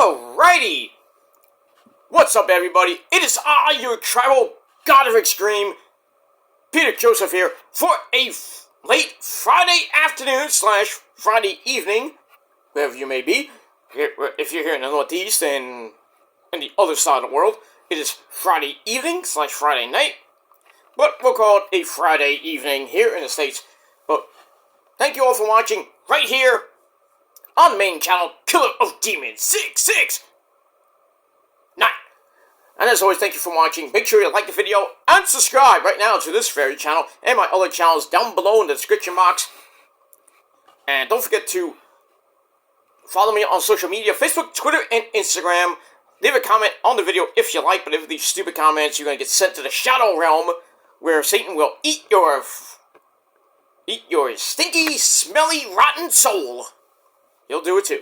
Alrighty! What's up, everybody? It is I, your tribal god of extreme, Peter Joseph here, for a late Friday afternoon / Friday evening, wherever you may be. If you're here in the Northeast and in the other side of the world, it is Friday evening / Friday night. But we'll call it a Friday evening here in the States. But thank you all for watching right here on the main channel, Killer of Demons 669. And as always, thank you for watching. Make sure you like the video and subscribe right now to this very channel and my other channels down below in the description box. And don't forget to follow me on social media, Facebook, Twitter, and Instagram. Leave a comment on the video if you like, but if you leave stupid comments, you're going to get sent to the Shadow Realm, where Satan will eat your stinky, smelly, rotten soul. He'll do it too.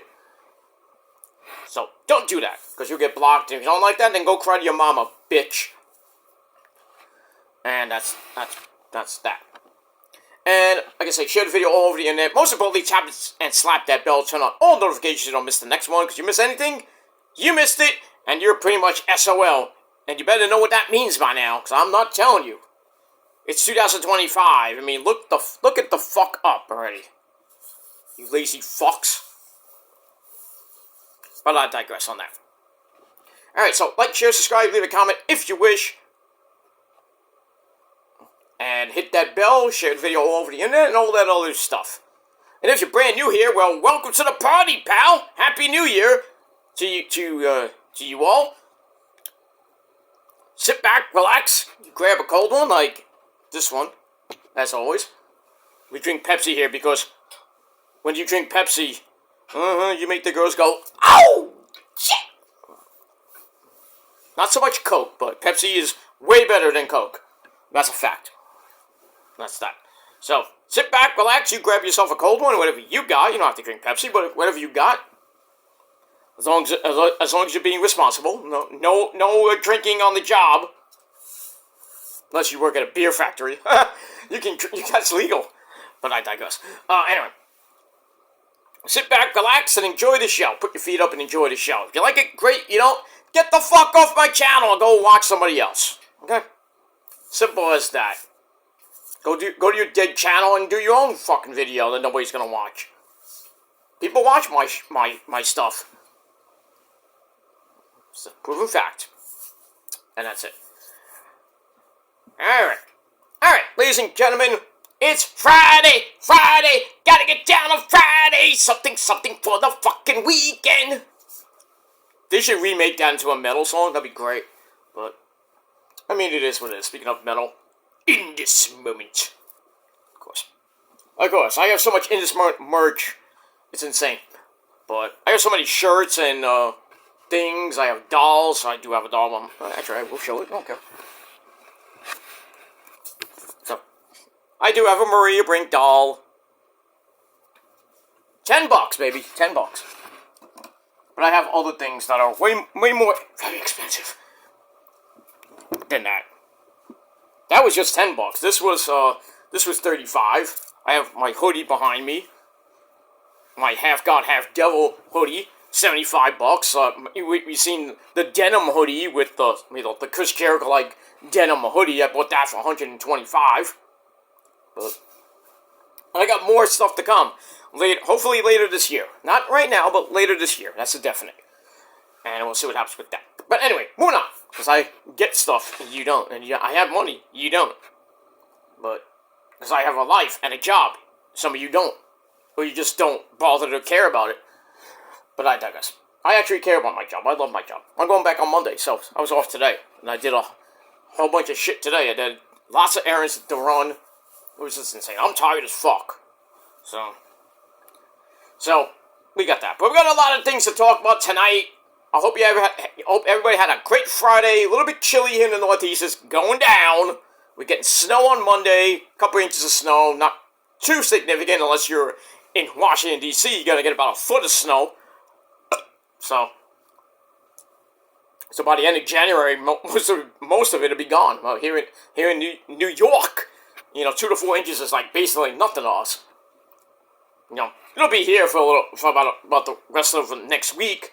So, don't do that, because you'll get blocked. If you don't like that, then go cry to your mama, bitch. And that's that. And, like I say, share the video all over the internet. Most importantly, tap and slap that bell. Turn on all notifications so you don't miss the next one, because you miss anything, you missed it, and you're pretty much SOL. And you better know what that means by now, because I'm not telling you. It's 2025. I mean, look at the fuck up already. You lazy fucks. But I digress on that. Alright, so like, share, subscribe, leave a comment if you wish. And hit that bell, share the video all over the internet, and all that other stuff. And if you're brand new here, well, welcome to the party, pal! Happy New Year to you all. Sit back, relax, grab a cold one like this one, as always. We drink Pepsi here because when you drink Pepsi, you make the girls go, "Ow! Shit!" Not so much Coke, but Pepsi is way better than Coke. That's a fact. That's that. So, sit back, relax, you grab yourself a cold one, whatever you got. You don't have to drink Pepsi, but whatever you got. As long as you're being responsible. No drinking on the job. Unless you work at a beer factory. That's legal. But I digress. Anyway. Sit back, relax, and enjoy the show. Put your feet up and enjoy the show. If you like it, great. You don't, get the fuck off my channel and go watch somebody else. Okay? Simple as that. Go to your dead channel and do your own fucking video that nobody's gonna watch. People watch my stuff. It's a proven fact. And that's it. Alright, ladies and gentlemen. It's Friday! Gotta get down on Friday! Something for the fucking weekend! They should remake that into a metal song, that'd be great. But, I mean, it is what it is. Speaking of metal, in this moment. Of course, I have so much in this merch, it's insane. But, I have so many shirts and, things, I have dolls, I do have a doll, actually, I will show it, I don't care. I do have a Maria Brink doll. $10, baby. $10. But I have other things that are way more very expensive than that. That was just $10. This was $35. I have my hoodie behind me. My half god, half devil hoodie. $75. We've seen the denim hoodie with the Chris Jericho like denim hoodie. I bought that for $125. But I got more stuff to come. Hopefully later this year. Not right now, but later this year. That's a definite. And we'll see what happens with that. But anyway, moving on. Because I get stuff, and you don't. And I have money, you don't. But, because I have a life and a job. Some of you don't. Or you just don't bother to care about it. But I digress. I actually care about my job. I love my job. I'm going back on Monday, so I was off today. And I did a whole bunch of shit today. I did lots of errands to run. It was just insane. I'm tired as fuck. So, we got that. But we got a lot of things to talk about tonight. I hope everybody had a great Friday. A little bit chilly here in the Northeast. It's going down. We're getting snow on Monday. A couple inches of snow. Not too significant unless you're in Washington, D.C. You're going to get about a foot of snow. So by the end of January, most of it will be gone. Well, here in New York, 2 to 4 inches is like basically nothing to us. It'll be here for about the rest of the next week.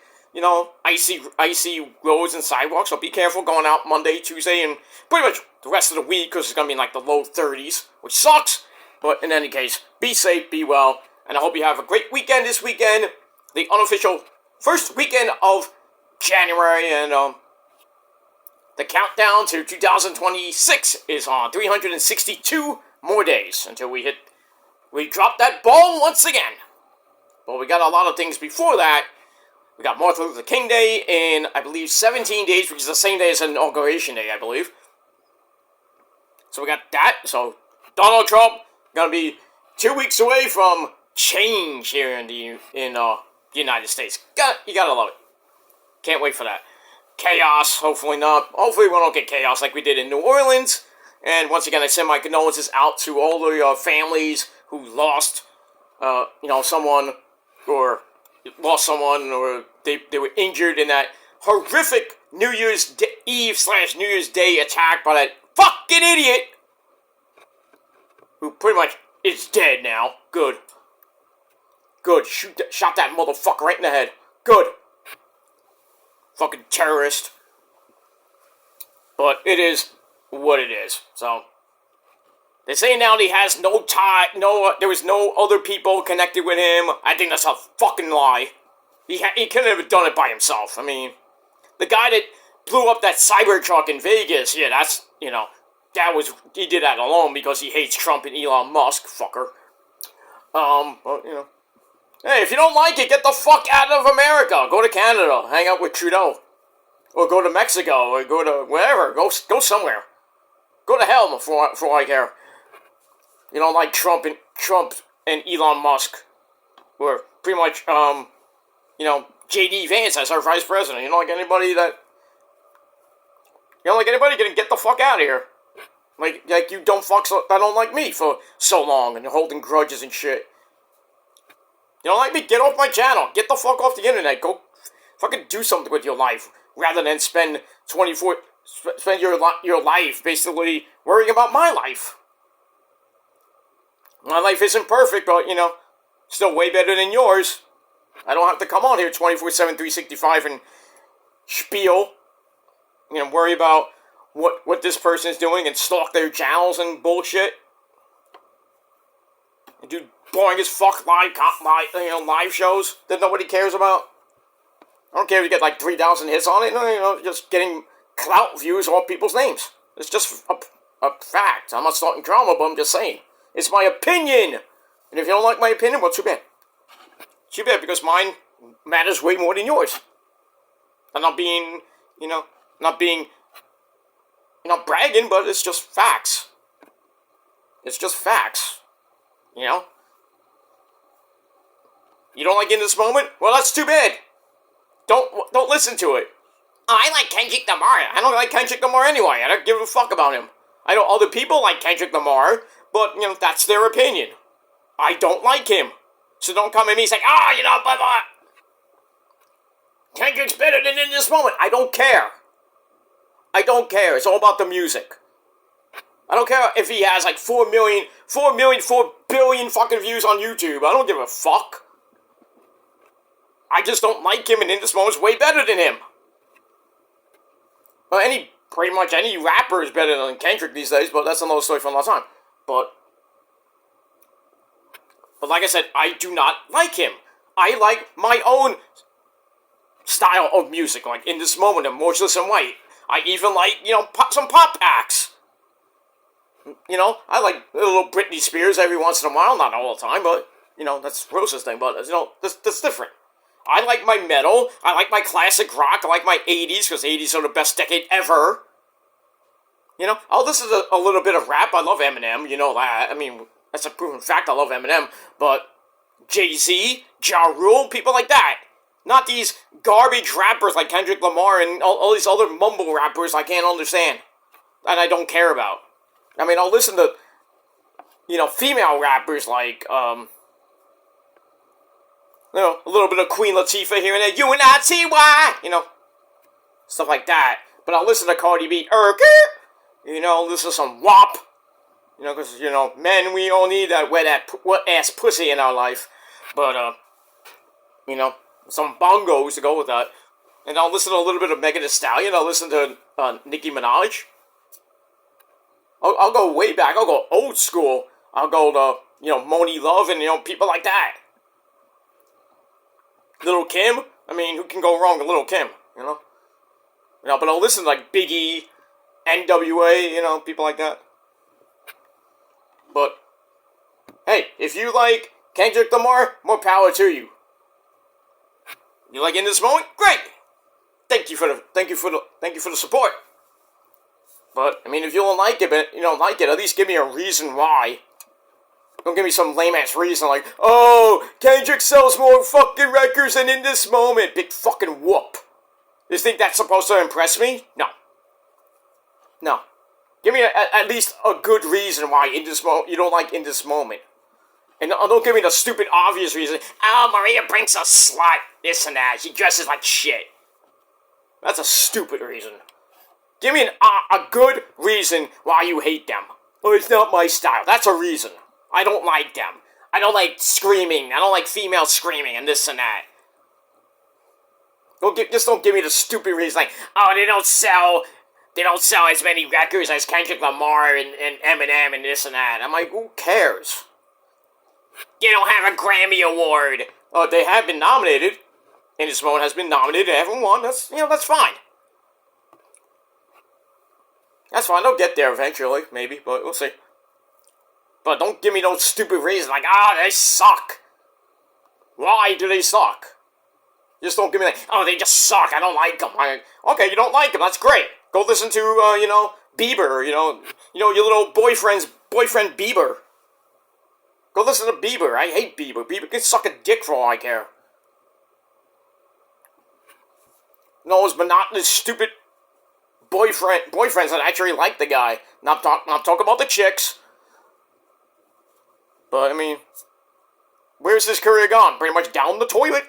icy roads and sidewalks. So be careful going out Monday, Tuesday, and pretty much the rest of the week because it's gonna be in like the low 30s, which sucks. But in any case, be safe, be well, and I hope you have a great weekend this weekend, the unofficial first weekend of January, and the countdown to 2026 is on. 362 more days until we drop that ball once again. But we got a lot of things before that. We got Martin Luther King Day in, I believe, 17 days, which is the same day as Inauguration Day, I believe. So we got that. So Donald Trump gonna be 2 weeks away from change here in the United States. You gotta love it. Can't wait for that. Chaos, hopefully not. Hopefully we don't get chaos like we did in New Orleans. And once again, I send my condolences out to all the families who lost, someone, or lost someone, or they were injured in that horrific New Year's Eve/New Year's Day attack by that fucking idiot who pretty much is dead now. Good. Shot that motherfucker right in the head. Good. Fucking terrorist. But it is what it is. So they say now he has no tie. There was no other people connected with him. I think that's a fucking lie. He couldn't have done it by himself. I mean, the guy that blew up that Cybertruck in Vegas. Yeah, that's he did that alone because he hates Trump and Elon Musk. Fucker. But hey, if you don't like it, get the fuck out of America. Go to Canada. Hang out with Trudeau. Or go to Mexico. Or go to wherever. Go somewhere. Go to hell for all I care. You don't like Trump and Elon Musk. Or pretty much, J.D. Vance as our vice president. You don't like anybody get the fuck out of here. Like you don't like me for so long and you're holding grudges and shit. You don't like me? Get off my channel. Get the fuck off the internet. Go fucking do something with your life rather than spend your life basically worrying about my life. My life isn't perfect, but still way better than yours. I don't have to come on here 24/7, 365 and spiel. Worry about what this person is doing and stalk their channels and bullshit. And do boring as fuck live shows that nobody cares about. I don't care if you get like 3,000 hits on it. Just getting clout views off people's names. It's just a fact. I'm not starting drama, but I'm just saying. It's my opinion. And if you don't like my opinion, well, too bad. Too bad, because mine matters way more than yours. I'm not being bragging, but it's just facts. It's just facts. You don't like it in this moment? Well, that's too bad. Don't listen to it. Oh, I like Kendrick Lamar. I don't like Kendrick Lamar anyway. I don't give a fuck about him. I know other people like Kendrick Lamar, but, that's their opinion. I don't like him. So don't come at me and say, blah, blah. Kendrick's better than in this moment. I don't care. It's all about the music. I don't care if he has like 4 billion fucking views on YouTube. I don't give a fuck. I just don't like him, and in this moment's way better than him. Well, pretty much any rapper is better than Kendrick these days, but that's another story for another time. But like I said, I do not like him. I like my own style of music. Like in this moment, I'm Motionless in White. I even like, some pop acts. I like a little Britney Spears every once in a while, not all the time, but, that's Rose's thing, but, that's different. I like my metal, I like my classic rock, I like my 80s, because 80s are the best decade ever. I'll listen to a little bit of rap. I love Eminem, you know that. I mean, that's a proven fact, I love Eminem, but Jay-Z, Ja Rule, people like that. Not these garbage rappers like Kendrick Lamar and all these other mumble rappers I can't understand. And I don't care about. I mean, I'll listen to, female rappers like, a little bit of Queen Latifah here and there. U-N-I-T-Y! Stuff like that. But I'll listen to Cardi B. Listen to some WAP. Because, men, we all need that wet-ass pussy in our life. But, some bongos to go with that. And I'll listen to a little bit of Megan Thee Stallion. I'll listen to Nicki Minaj. I'll go way back. I'll go old school. I'll go to, Moni Love and, people like that. Little Kim. I mean, who can go wrong with Little Kim, but I'll listen to, like, Biggie, NWA, people like that. But, hey, if you like Kendrick Lamar, more power to you. You like In This Moment? Great! Thank you for the support. But, I mean, if you don't like it, at least give me a reason why. Don't give me some lame-ass reason like, oh, Kendrick sells more fucking records than In This Moment. Big fucking whoop. You think that's supposed to impress me? No. No. Give me at least a good reason why you don't like In This Moment. And don't give me the stupid obvious reason. Oh, Maria Brink's a slut. This and that. She dresses like shit. That's a stupid reason. Give me a good reason why you hate them. Oh, it's not my style. That's a reason. I don't like them. I don't like screaming. I don't like female screaming and this and that. Just don't give me the stupid reason like, oh, they don't sell as many records as Kendrick Lamar and Eminem and this and that. I'm like, who cares? They don't have a Grammy Award. Oh, they have been nominated. In This Moment has been nominated. They haven't won. That's fine. That's fine. They'll get there eventually, maybe, but we'll see. But don't give me those stupid reasons like, they suck. Why do they suck? Just don't give me like, oh, they just suck. I don't like them. Okay, you don't like them. That's great. Go listen to, Bieber. Your little boyfriend Bieber. Go listen to Bieber. I hate Bieber. Bieber can suck a dick for all I care. Those monotonous, stupid boyfriends that actually like the guy. Not talk about the chicks. But, I mean, where's his career gone? Pretty much down the toilet.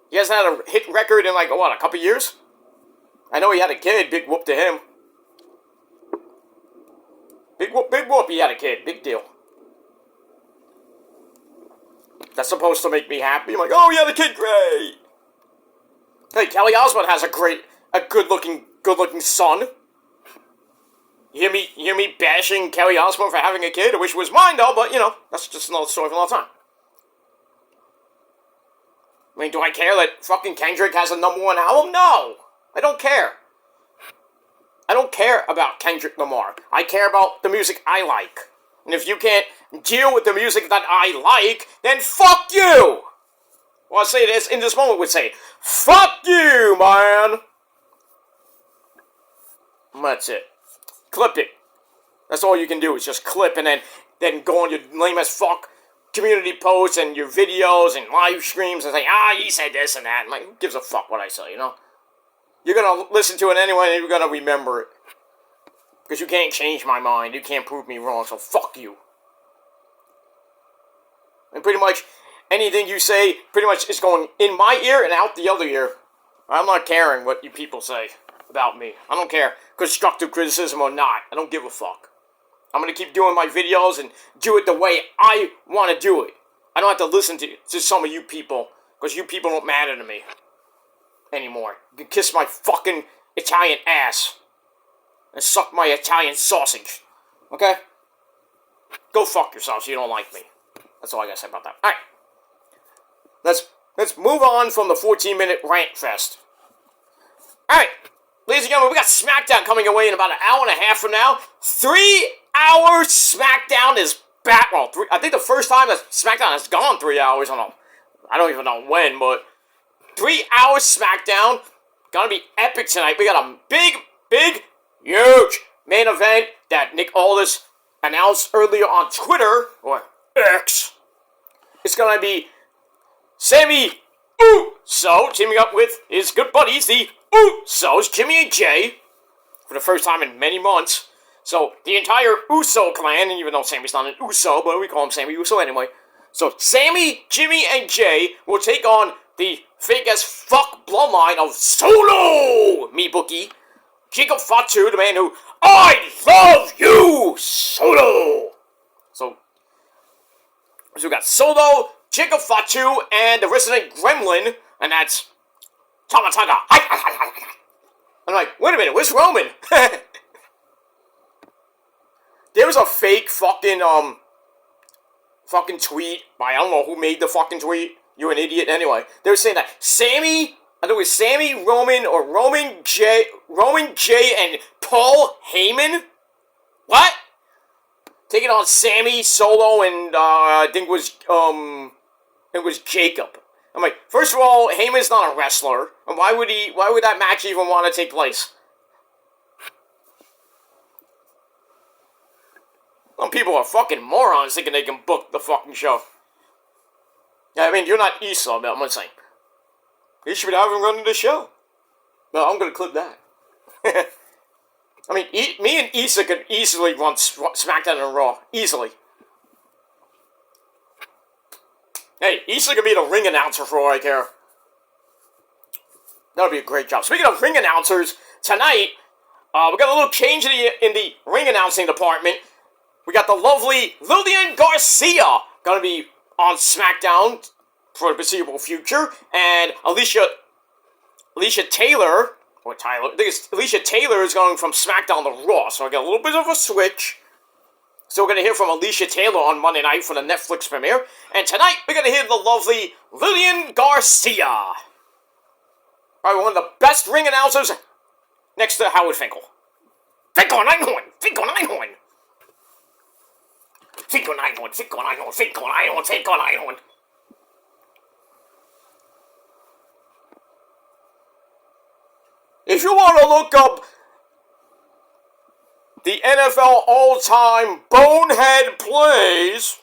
He hasn't had a hit record in, like, a couple years? I know he had a kid. Big whoop to him. Big whoop, he had a kid. Big deal. That's supposed to make me happy. I'm like, oh, he had a kid, great. Hey, Kelly Osbourne has a good-looking son. You hear me bashing Kelly Osbourne for having a kid? I wish it was mine, though, but, that's just another story for another time. I mean, do I care that fucking Kendrick has a #1 album? No! I don't care. I don't care about Kendrick Lamar. I care about the music I like. And if you can't deal with the music that I like, then fuck you! Well, I say this, In This Moment would say, fuck you, man! And that's it. Clip it. That's all you can do is just clip and then go on your lame as fuck community posts and your videos and live streams and say, he said this and that. I'm like, who gives a fuck what I say, You're gonna listen to it anyway and you're gonna remember it. Because you can't change my mind. You can't prove me wrong, so fuck you. And pretty much anything you say pretty much is going in my ear and out the other ear. I'm not caring what you people say about me. I don't care. Constructive criticism or not. I don't give a fuck. I'm going to keep doing my videos and do it the way I want to do it. I don't have to listen to some of you people. Because you people don't matter to me. Anymore. You can kiss my fucking Italian ass. And suck my Italian sausage. Okay? Go fuck yourselves if you don't like me. That's all I gotta say about that. Alright. Let's move on from the 14-minute rant fest. Alright. Ladies and gentlemen, we got SmackDown coming away in about an hour and a half from now. 3 hours SmackDown is back. Well, I think the first time that SmackDown has gone 3 hours. I don't even know when, but 3 hours SmackDown. Gonna be epic tonight. We got a big, huge main event that Nick Aldis announced earlier on Twitter, or X. It's gonna be Sammy Uso teaming up with his good buddies, the Usos, Jimmy and Jay, for the first time in many months. So, the entire Uso clan, and even though Sammy's not an Uso, but we call him Sammy Uso anyway. So, Sammy, Jimmy, and Jay will take on the fake-as-fuck bloodline of Solo, me bookie, Jacob Fatu, the man who, I love you, Solo! So we got Solo, Jacob Fatu, and the resident gremlin, and that's Tamataga. I'm like, wait a minute, where's Roman? There was a fake fucking tweet by, I don't know who made the fucking tweet. You're an idiot anyway. They were saying that Sammy, I think it was Sammy, Roman, or Roman J, and Paul Heyman? What? Taking on Sammy, Solo, and I think it was Jacob. I'm like, first of all, Heyman's not a wrestler, and why would that match even want to take place? Some people are fucking morons thinking they can book the fucking show. Yeah, I mean, you're not Issa, but I'm just saying. You should have him running the show. No, I'm gonna clip that. I mean, me and Issa could easily run SmackDown and Raw. Easily. Hey, Issa could be the ring announcer for all I care. That would be a great job. Speaking of ring announcers, tonight, we got a little change in the ring announcing department. We got the lovely Lillian Garcia gonna be on SmackDown for the foreseeable future, and Alicia Taylor, or Tyler, I think it's Alicia Taylor is going from SmackDown to Raw, so I got a little bit of a switch. So we're going to hear from Alicia Taylor on Monday night for the Netflix premiere, and tonight we're going to hear the lovely Lillian Garcia. Probably one of the best ring announcers next to Howard Finkel. Finkel Einhorn! Finkel Einhorn! Finkel Einhorn! Finkel Einhorn! Finkel Einhorn! Finkel Einhorn! If you want to look up the NFL all-time bonehead plays,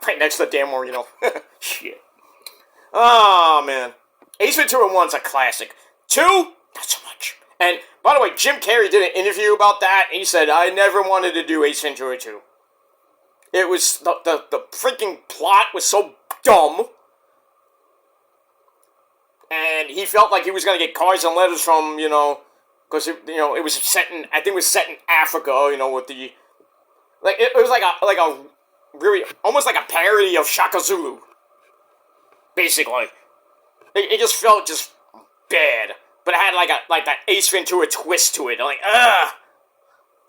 right next to Dan Marino. Shit. Oh, man. Ace Ventura 1's a classic. 2, not so much. And, by the way, Jim Carrey did an interview about that, and he said, I never wanted to do Ace Ventura 2. It was, the freaking plot was so dumb. And he felt like he was going to get cards and letters from, because, it was set in, I think it was set in Africa, with the, like, it was like a really, almost like a parody of Shaka Zulu. Basically. It just felt just bad. But it had like that Ace Ventura twist to it. Like, ugh!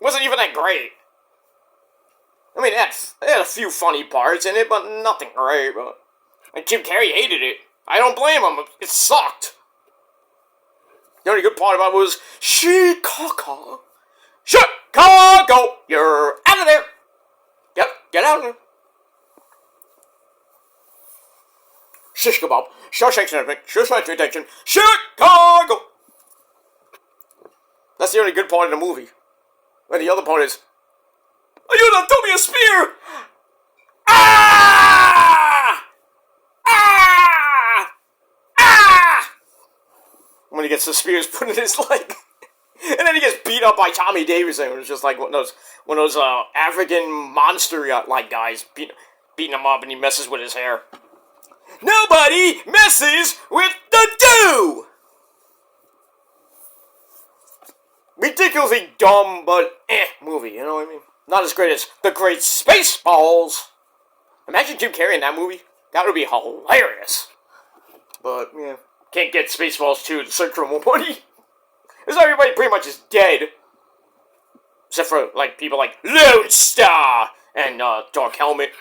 It wasn't even that great. I mean, it had a few funny parts in it, but nothing great. But, and Jim Carrey hated it. I don't blame him. It sucked. The only good part about it was Chicago. Chicago! You're out of there! Yep, get out of there. Shish kebab. Shawshank Redemption. Chicago! That's the only good part of the movie. And the other part is, are you gonna throw me a spear? Ah! Ah! Ah! When he gets the spears put in his leg. And then he gets beat up by Tommy Davidson. It was just like one of those African monster-like guys beating him up, and he messes with his hair. Nobody messes with the do! Ridiculously dumb, but movie, you know what I mean? Not as great as The Great Spaceballs. Imagine Jim Carrey in that movie. That would be hilarious. But, yeah, can't get Spaceballs 2 to search for more money. Because everybody pretty much is dead. Except for, like, people like Lone Star and Dark Helmet.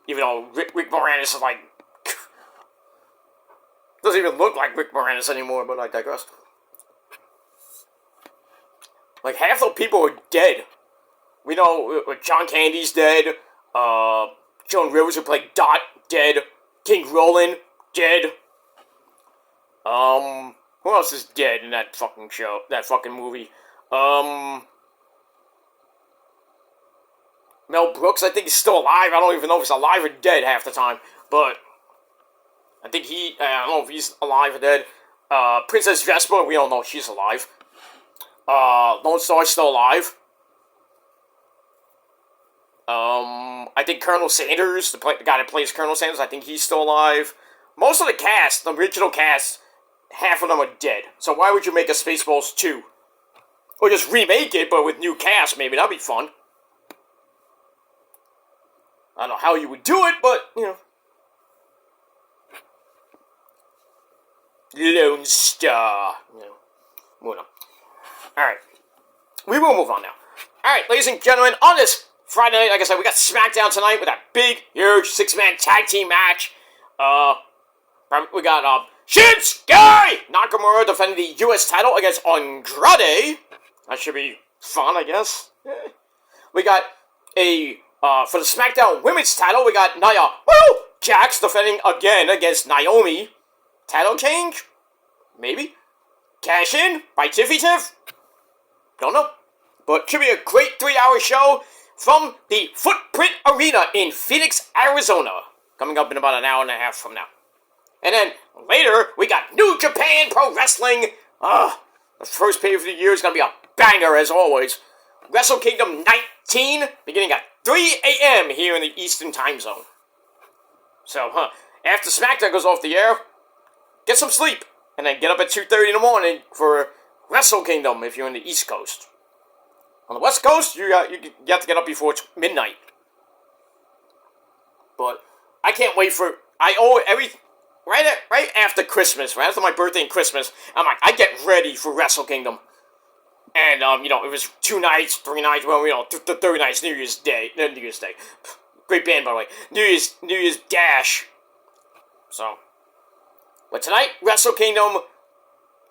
Even though Rick Moranis is like... doesn't even look like Rick Moranis anymore, but I digress. Like, half the people are dead. We know John Candy's dead. Joan Rivers, who played Dot, dead. King Roland, dead. Who else is dead in that fucking show? That fucking movie? Mel Brooks, I think he's still alive. I don't even know if he's alive or dead half the time. But I think I don't know if he's alive or dead. Princess Vespa, we don't know if she's alive. Lone Star's still alive. I think Colonel Sanders, the guy that plays Colonel Sanders, I think he's still alive. Most of the cast, the original cast, half of them are dead. So why would you make a Spaceballs 2? Or just remake it, but with new cast, maybe. That'd be fun. I don't know how you would do it, but, Lone Star. Alright. We will move on now. Alright, ladies and gentlemen, on this Friday night, like I said, we got SmackDown tonight with that big, huge, 6-man tag team match. We got, Shinsuke Nakamura defending the U.S. title against Andrade. That should be fun, I guess. We got for the SmackDown Women's title, we got Nia Jax defending again against Naomi. Title change? Maybe. Cash in by Tiffy Tiff? Don't know. But should be a great 3-hour show from the Footprint Arena in Phoenix, Arizona. Coming up in about an hour and a half from now. And then later, we got New Japan Pro Wrestling. The first pay-per-view of the year is going to be a banger as always. Wrestle Kingdom 19, beginning at 3 a.m. here in the Eastern Time Zone. So, after SmackDown goes off the air, get some sleep, and then get up at 2:30 in the morning for Wrestle Kingdom if you're in the East Coast. On the West Coast, you have to get up before midnight. But I can't wait for right after Christmas, right after my birthday and Christmas, I get ready for Wrestle Kingdom. And, it was 2 nights, 3 nights, well, the third night's New Year's Day. Great band, by the way. New Year's Dash. So, but tonight, Wrestle Kingdom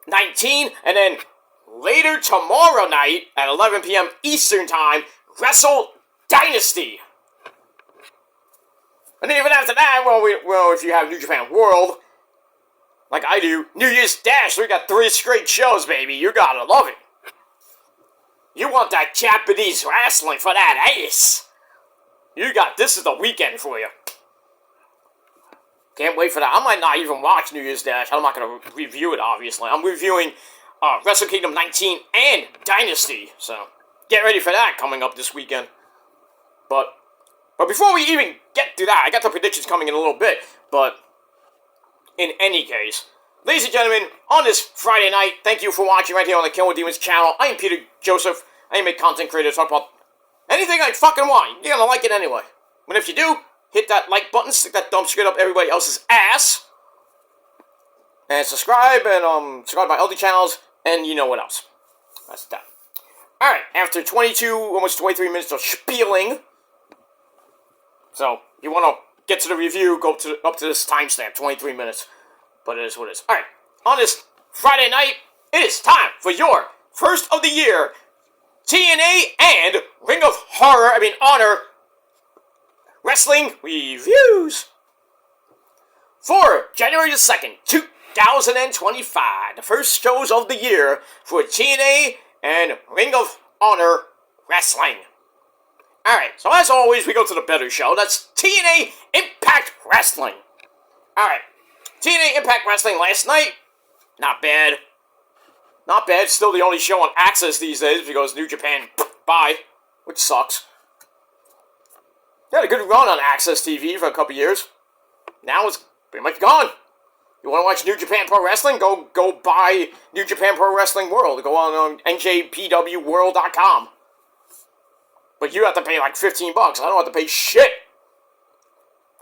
19, and then later tomorrow night at 11 p.m. Eastern Time, Wrestle Dynasty. And then even after that, well, if you have New Japan World, like I do, New Year's Dash, we got 3 straight shows, baby. You gotta love it. You want that Japanese wrestling for that ace. This is the weekend for you. Can't wait for that. I might not even watch New Year's Dash. I'm not going to review it, obviously. I'm reviewing Wrestle Kingdom 19 and Dynasty. So, get ready for that coming up this weekend. But before we even get to that, I got the predictions coming in a little bit. But, in any case, ladies and gentlemen, on this Friday night, thank you for watching right here on the Killing Demons channel. I am Peter Joseph. I am a content creator. Talk about anything I fucking want. You're going to like it anyway. And if you do, hit that like button, stick that thumb straight up everybody else's ass. And subscribe, and subscribe to my other channels, and you know what else. That's that. Alright, after 22, almost 23 minutes of spieling. So, you want to get to the review, go up to this timestamp, 23 minutes. But it is what it is. Alright, on this Friday night, it is time for your first of the year TNA and Ring of Honor Wrestling Reviews. For January the 2nd, 2025, the first shows of the year for TNA and Ring of Honor Wrestling. Alright, so as always, we go to the better show. That's TNA Impact Wrestling. Alright, TNA Impact Wrestling last night, not bad. Not bad, still the only show on Access these days because New Japan, bye, which sucks. They had a good run on Access TV for a couple years. Now it's pretty much gone. You want to watch New Japan Pro Wrestling? Go buy New Japan Pro Wrestling World. Go on njpwworld.com. But you have to pay like $15. I don't have to pay shit.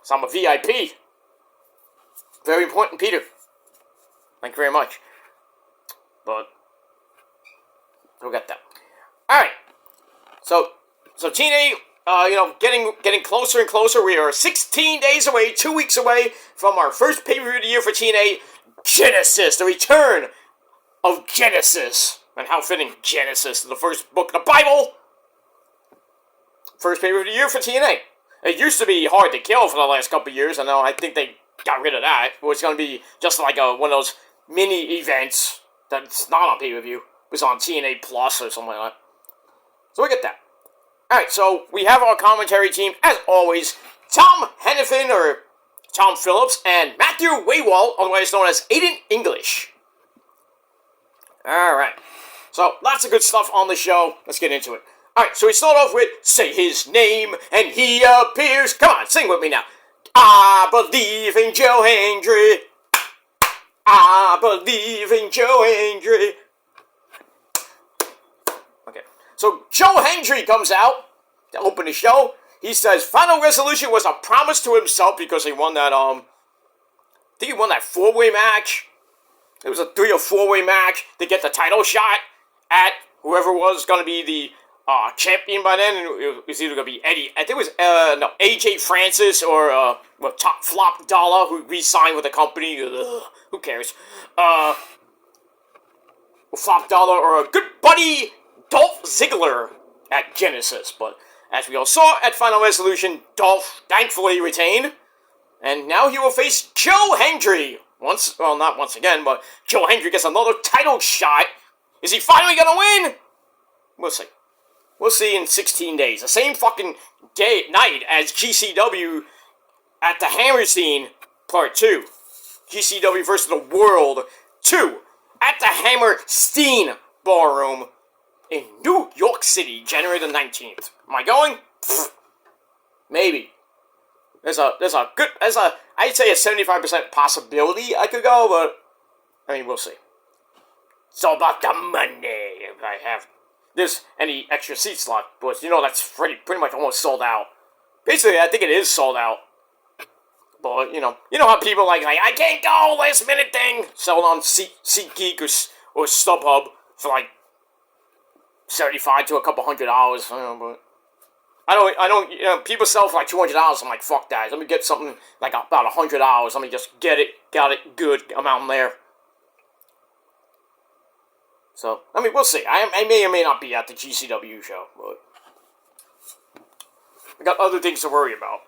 So I'm a VIP. Very important, Peter. Thank you very much. But we'll get that. Alright. So TNA, getting closer and closer. We are 16 days away, 2 weeks away from our first pay-per-view of the year for TNA, Genesis, the return of Genesis. And how fitting, Genesis, the first book of the Bible. First pay-per-view of the year for TNA. It used to be Hard to Kill for the last couple of years, and I think they got rid of that. It was going to be just like one of those mini events that's not on pay-per-view. It was on TNA Plus or something like that. So we get that. Alright, so we have our commentary team, as always, Tom Hennepin, or Tom Phillips, and Matthew Waywall, otherwise known as Aiden English. Alright, so lots of good stuff on the show. Let's get into it. Alright, so we start off with, say his name, and he appears. Come on, sing with me now. I believe in Joe Hendry. I believe in Joe Hendry. Okay, so Joe Hendry comes out to open the show. he says Final Resolution was a promise to himself because he won that, I think he won that 4-way match. It was a 3 or 4-way match to get the title shot at whoever was going to be the champion by then. And it was either going to be Eddie, I think it was, AJ Francis or, Top Flop Dollar, who re-signed with the company. Ugh, who cares? Flop Dollar or a good buddy, Dolph Ziggler at Genesis. But as we all saw at Final Resolution, Dolph thankfully retained. And now he will face Joe Hendry. Not once again, but Joe Hendry gets another title shot. Is he finally gonna win? We'll see. We'll see in 16 days. The same fucking night as GCW at the Hammerstein Part 2. GCW versus the World 2 at the Hammerstein Ballroom in New York City, January the 19th. Am I going? Pfft. Maybe. I'd say a 75% possibility I could go, but, I mean, we'll see. It's all about the money. If there's any extra seat slot, but that's pretty much almost sold out. Basically, I think it is sold out. But, you know how people like I can't go, last minute thing, selling on SeatGeek or StubHub for like $75 to a couple $100, but I don't, people sell for like $200, I'm like, fuck that, let me get something like about $100, let me just got it good amount there. So, I mean, we'll see. I may or may not be at the GCW show, but I got other things to worry about.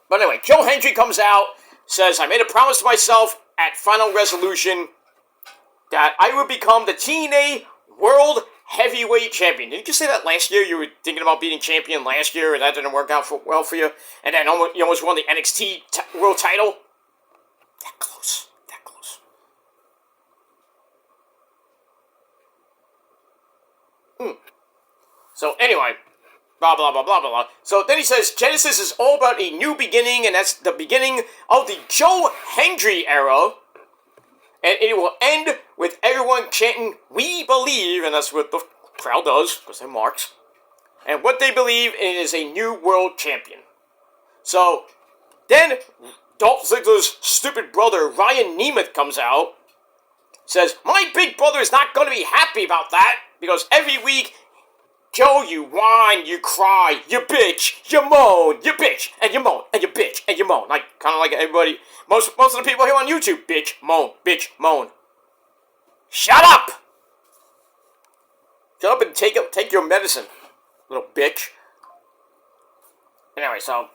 But anyway, Joe Hendry comes out, says, I made a promise to myself at Final Resolution that I would become the TNA World Heavyweight Champion. Didn't you say that last year? You were thinking about being champion last year, and that didn't work out well for you? And then you almost won the NXT World title? That close. So anyway, blah, blah, blah, blah, blah. So then he says, Genesis is all about a new beginning, and that's the beginning of the Joe Hendry era. And it will end with everyone chanting, we believe, and that's what the crowd does, because they're marks. And what they believe in is a new world champion. So, then Dolph Ziggler's stupid brother, Ryan Nemeth, comes out, says, my big brother is not going to be happy about that, because every week, Joe, you whine, you cry, you bitch, you moan, you bitch, and you moan, and you bitch, and you moan. Like, kind of like everybody, most of the people here on YouTube, bitch, moan. Shut up! Shut up and take your medicine, little bitch. Anyway, so,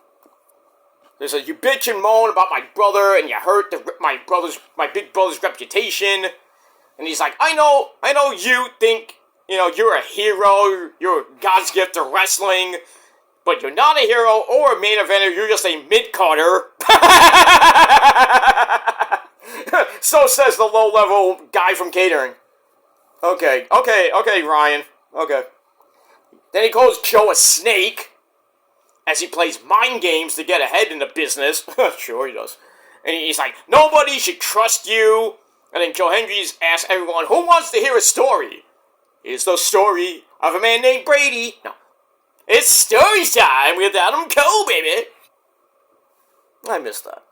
they said, you bitch and moan about my brother, and you hurt my big brother's reputation. And he's like, I know you think, you're a hero, you're God's gift to wrestling, but you're not a hero or a main eventer, you're just a mid-carder. So says the low-level guy from catering. Okay, Ryan. Okay. Then he calls Joe a snake, as he plays mind games to get ahead in the business. Sure he does. And he's like, nobody should trust you. And then Joe Hendry's asks everyone, who wants to hear a story? It's the story of a man named Brady. No. It's story time with Adam Cole, baby. I missed that.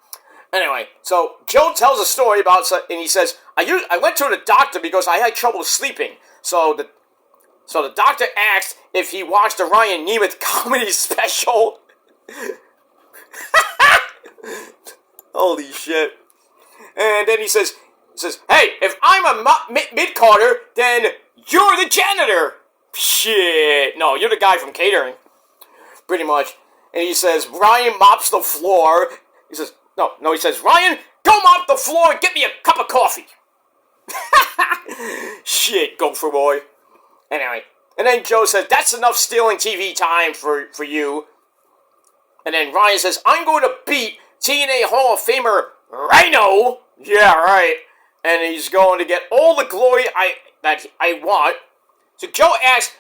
Anyway, so Joe tells a story about, and he says, I went to the doctor because I had trouble sleeping. So the doctor asked if he watched the Ryan Nemeth comedy special. Holy shit. And then he says, hey, if I'm a mid-carder, then you're the janitor. Shit. No, you're the guy from catering. Pretty much. And he says, Ryan mops the floor. He says, he says, Ryan, go mop the floor and get me a cup of coffee. Shit, Gopher boy. Anyway. And then Joe says, that's enough stealing TV time for you. And then Ryan says, I'm going to beat TNA Hall of Famer Rhino. Yeah, right. And he's going to get all the glory that I want. So Joe asks,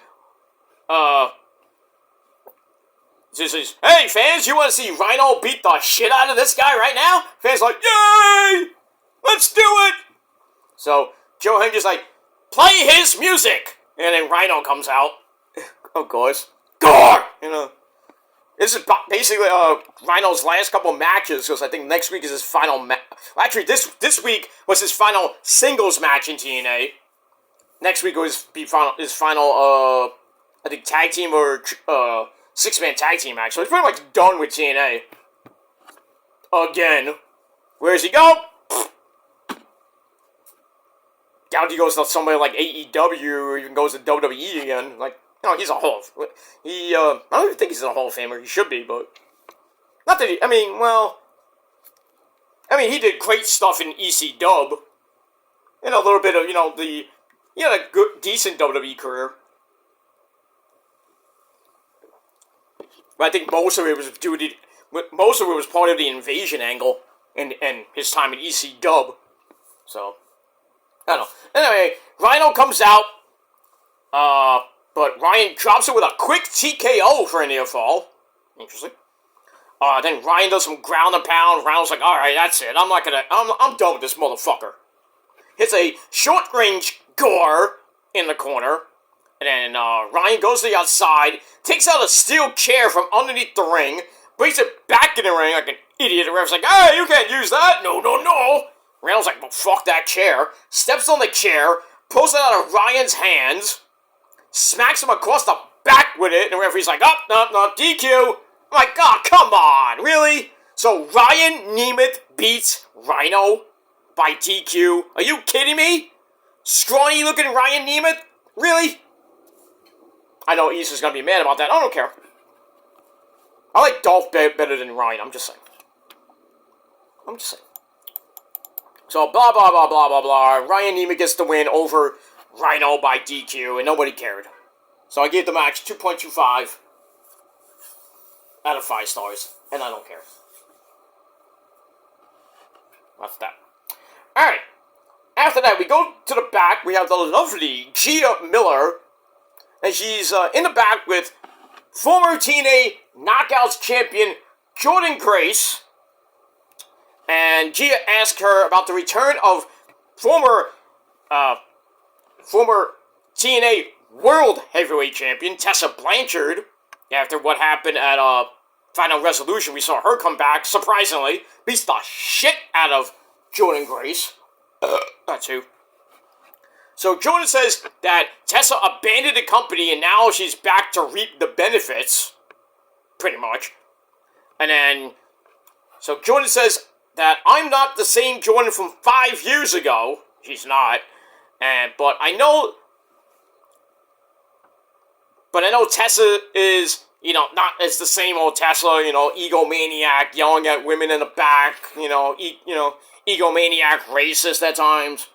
says, hey fans, you want to see Rhino beat the shit out of this guy right now? Fans like, yay! Let's do it! So Joe Hendry's like, play his music! And then Rhino comes out. Of course. Gore! This is basically Rhino's last couple matches, because I think next week is his final match. Actually, this week was his final singles match in TNA. Next week was his final, I think, tag team or six-man tag team match. So he's pretty much done with TNA. Again. Where does he go? Doubt he goes to somebody like AEW or even goes to WWE again. Like, no, he's a Hall of... I don't even think he's a Hall of Famer. He should be, but... Not that he... he did great stuff in EC Dub. And a little bit of, he had a good, decent WWE career. But I think most of it was part of the Invasion angle and his time in EC Dub. So, I don't know. Anyway, Rhino comes out, but Ryan drops it with a quick TKO for a near fall. Interesting. Then Ryan does some ground and pound. Rhino's like, alright, that's it. I'm done with this motherfucker. Hits a short range gore in the corner. And then Ryan goes to the outside, takes out a steel chair from underneath the ring, brings it back in the ring like an idiot. The ref's like, hey, you can't use that. No. Randall's like, well, fuck that chair. Steps on the chair, pulls it out of Ryan's hands, smacks him across the back with it, and the referee's like, no, DQ. I'm like, oh, come on, really? So Ryan Nemeth beats Rhino by DQ? Are you kidding me? Scrawny looking Ryan Nemeth? Really? I know Issa's gonna be mad about that. I don't care. I like Dolph better than Ryan. I'm just saying. So, blah, blah, blah, blah, blah, blah. Ryan Nemeth gets the win over Rhino by DQ, and nobody cared. So I gave the match 2.25 out of 5 stars, and I don't care. That's that. Alright. After that, we go to the back. We have the lovely Gia Miller. And she's in the back with former TNA Knockouts champion Jordynne Grace. And Gia asked her about the return of former TNA World Heavyweight Champion Tessa Blanchard. After what happened at Final Resolution, we saw her come back, surprisingly. Beats the shit out of Jordynne Grace. That too. So Jordynne says that Tessa abandoned the company and now she's back to reap the benefits. Pretty much. And then, so Jordynne says that I'm not the same Jordynne from 5 years ago. She's not. But I know Tessa is, not as the same old Tessa, egomaniac, yelling at women in the back, egomaniac, racist at times.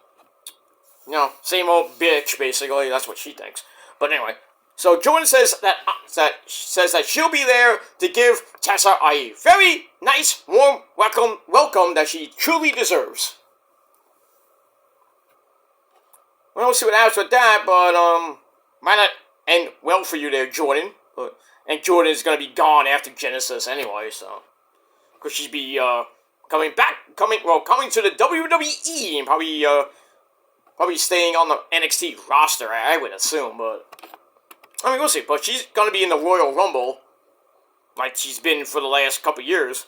Same old bitch, basically. That's what she thinks. But anyway, so Jordynne says that she'll be there to give Tessa a very nice, warm welcome that she truly deserves. We'll see what happens with that, but might not end well for you there, Jordynne. And Jordynne is gonna be gone after Genesis anyway, so because she'd be coming to the WWE and probably staying on the NXT roster, I would assume, but we'll see. But she's gonna be in the Royal Rumble, like she's been for the last couple years.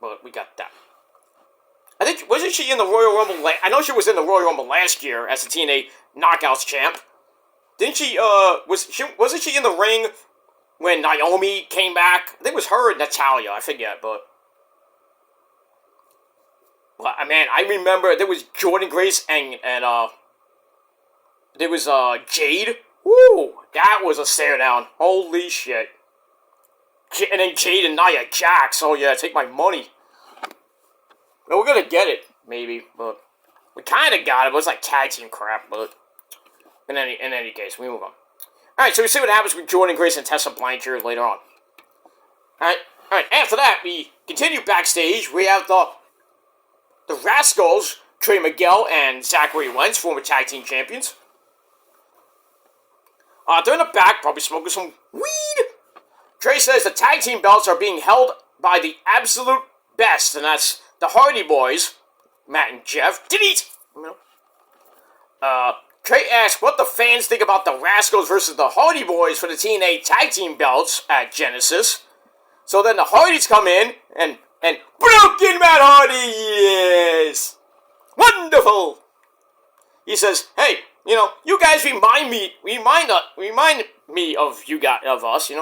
But we got that. I think, wasn't she in the Royal Rumble? I know she was in the Royal Rumble last year as the TNA Knockouts champ. Didn't she? Wasn't she in the ring when Naomi came back? I think it was her and Natalya. I forget, but. Well, man, I remember there was Jordynne Grace and there was Jade. Woo, that was a stare down. Holy shit. And then Jade and Nia Jax. Oh yeah, take my money. Well, we're gonna get it, maybe, but we kind of got it. But it's like tag team crap. But in any case, we move on. All right, so we see what happens with Jordynne Grace and Tessa Blanchard later on. All right. After that, we continue backstage. We have the Rascals, Trey Miguel and Zachary Wentz, former tag team champions. They're in the back, probably smoking some weed. Trey says the tag team belts are being held by the absolute best, and that's the Hardy Boys, Matt and Jeff. Delete! Trey asks what the fans think about the Rascals versus the Hardy Boys for the TNA Tag Team belts at Genesis. So then the Hardys come in, and Broken Matt Hardy, yes! Wonderful! He says, hey, you guys remind me of us,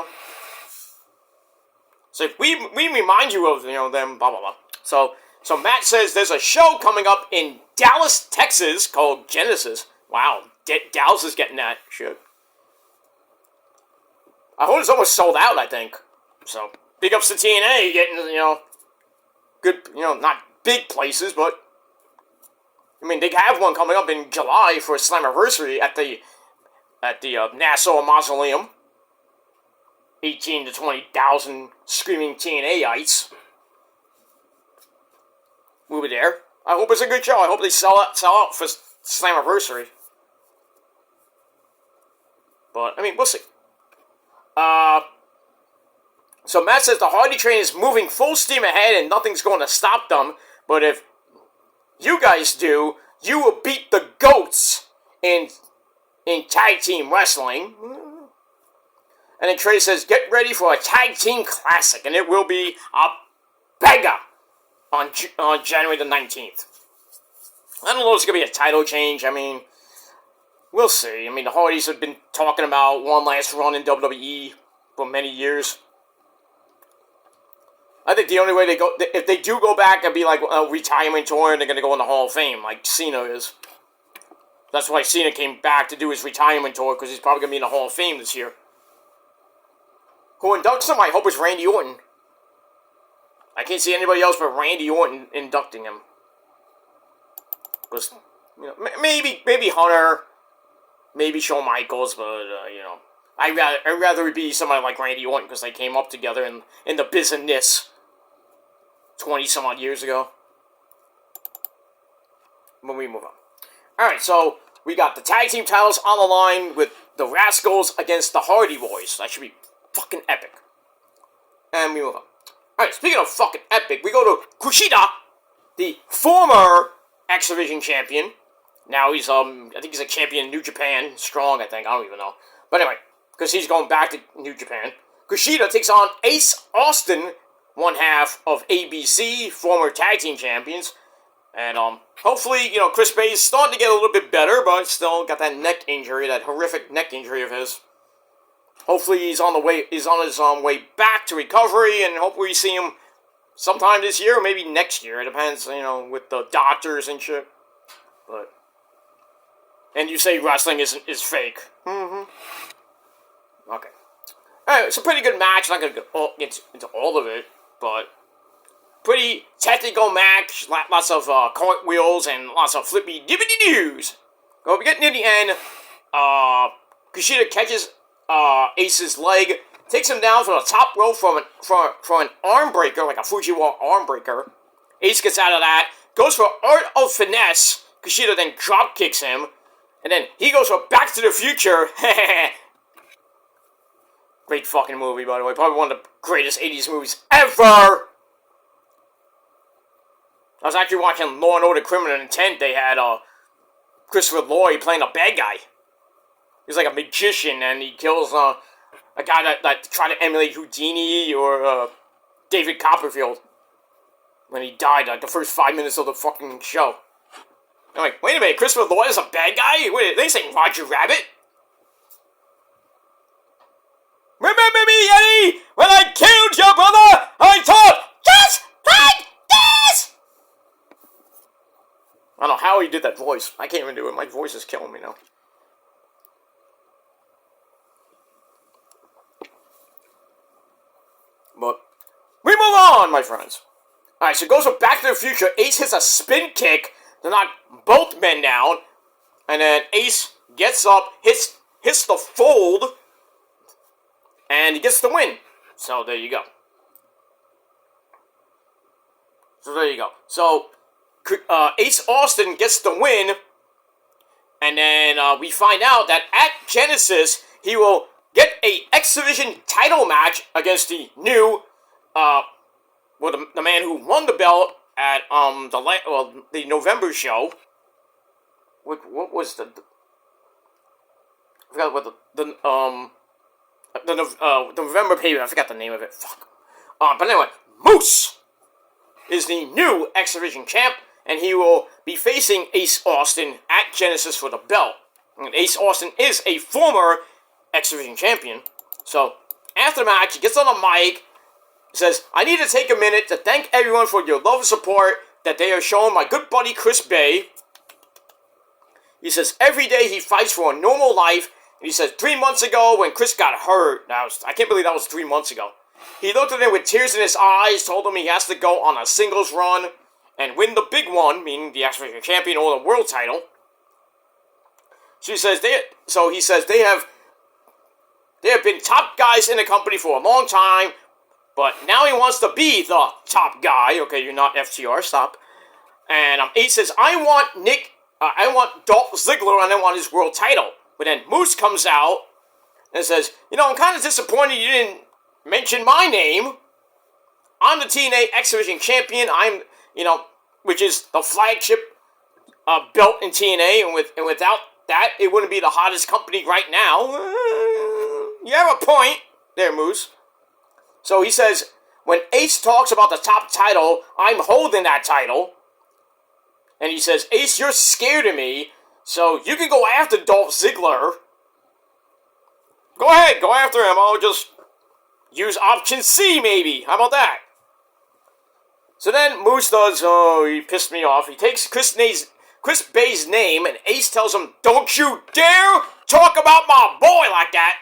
So we remind you of, them, blah, blah, blah. So Matt says there's a show coming up in Dallas, Texas called Genesis. Wow, Dallas is getting that shit. I hope it's almost sold out, I think. So, big ups to TNA getting, good, not big places, but I mean, they have one coming up in July for a Slammiversary at the Nassau Mausoleum. 18 to 20,000 screaming TNA-ites will be there. I hope it's a good show. I hope they sell out for Slammiversary. But, I mean, we'll see. So Matt says the Hardy train is moving full steam ahead and nothing's going to stop them. But if you guys do, you will beat the GOATs in tag team wrestling. And then Trey says, get ready for a tag team classic. And it will be a beggar on January the 19th. I don't know if it's going to be a title change. I mean, we'll see. I mean, the Hardys have been talking about one last run in WWE for many years. I think the only way they go, if they do go back and be like a retirement tour, and they're going to go in the Hall of Fame, like Cena is. That's why Cena came back to do his retirement tour, because he's probably going to be in the Hall of Fame this year. Who inducts him? I hope it's Randy Orton. I can't see anybody else but Randy Orton inducting him. Because, maybe Hunter, maybe Shawn Michaels, but, I'd rather it be somebody like Randy Orton, because they came up together in the business 20 some odd years ago. But we move on. Alright, so we got the tag team titles on the line with the Rascals against the Hardy Boys. That should be fucking epic. And we move on. Alright, speaking of fucking epic, we go to Kushida, the former X Division champion. Now he's, I think he's a champion in New Japan. Strong, I think. I don't even know. But anyway, because he's going back to New Japan. Kushida takes on Ace Austin, one half of ABC, former tag team champions. And, hopefully, Chris Bay's starting to get a little bit better, but still got that neck injury, that horrific neck injury of his. Hopefully he's on his way back to recovery, and hopefully we see him sometime this year, or maybe next year. It depends, with the doctors and shit. But, and you say wrestling is fake. Mm-hmm. Okay. Alright, it's a pretty good match. I'm not going to get into all of it, but pretty technical match. Lots of cartwheels and lots of flippy dippity doos. Well, we get near the end. Kushida catches Ace's leg, takes him down from the top rope for an arm breaker, like a Fujiwara arm breaker. Ace gets out of that, goes for Art of Finesse. Kushida then drop kicks him, and then he goes for Back to the Future. Great fucking movie, by the way. Probably one of the greatest 80s movies ever! I was actually watching Law & Order Criminal Intent. They had Christopher Lloyd playing a bad guy. He's like a magician, and he kills a guy that tried to emulate Houdini or David Copperfield when he died, like the first 5 minutes of the fucking show. I'm like, wait a minute, Christopher Lloyd is a bad guy? Wait, they say Roger Rabbit? Remember me, Eddie? When I killed your brother, I thought, just like this! I don't know how he did that voice. I can't even do it. My voice is killing me now. But we move on, my friends. Alright, so it goes from Back to the Future. Ace hits a spin kick to knock both men down. And then Ace gets up, hits the fold, and he gets the win. So there you go. So Ace Austin gets the win. And then we find out that at Genesis, he will get a X Division title match against the new, the man who won the belt at the November show. What was the forgot what the November pay. I forgot the name of it. Fuck. But anyway, Moose is the new X Division champ, and he will be facing Ace Austin at Genesis for the belt. And Ace Austin is a former X Division champion. So after the match, he gets on the mic, says, "I need to take a minute to thank everyone for your love and support that they have shown my good buddy Chris Bay." He says, "Every day he fights for a normal life." And he says, 3 months ago when Chris got hurt, I can't believe that was 3 months ago, he looked at him with tears in his eyes, told him he has to go on a singles run and win the big one, meaning the X Division champion or the world title. So he says they have been top guys in the company for a long time, but now he wants to be the top guy. Okay, you're not FTR, stop. And Ace says, I want Dolph Ziggler, and I want his world title. But then Moose comes out and says, I'm kind of disappointed you didn't mention my name. I'm the TNA X Division champion. I'm, which is the flagship belt in TNA, and without that, it wouldn't be the hottest company right now. You have a point there, Moose. So he says, when Ace talks about the top title, I'm holding that title. And he says, Ace, you're scared of me, so you can go after Dolph Ziggler. Go ahead, go after him. I'll just use option C, maybe. How about that? So then Moose does, he pissed me off. He takes Chris Bay's name, and Ace tells him, don't you dare talk about my boy like that.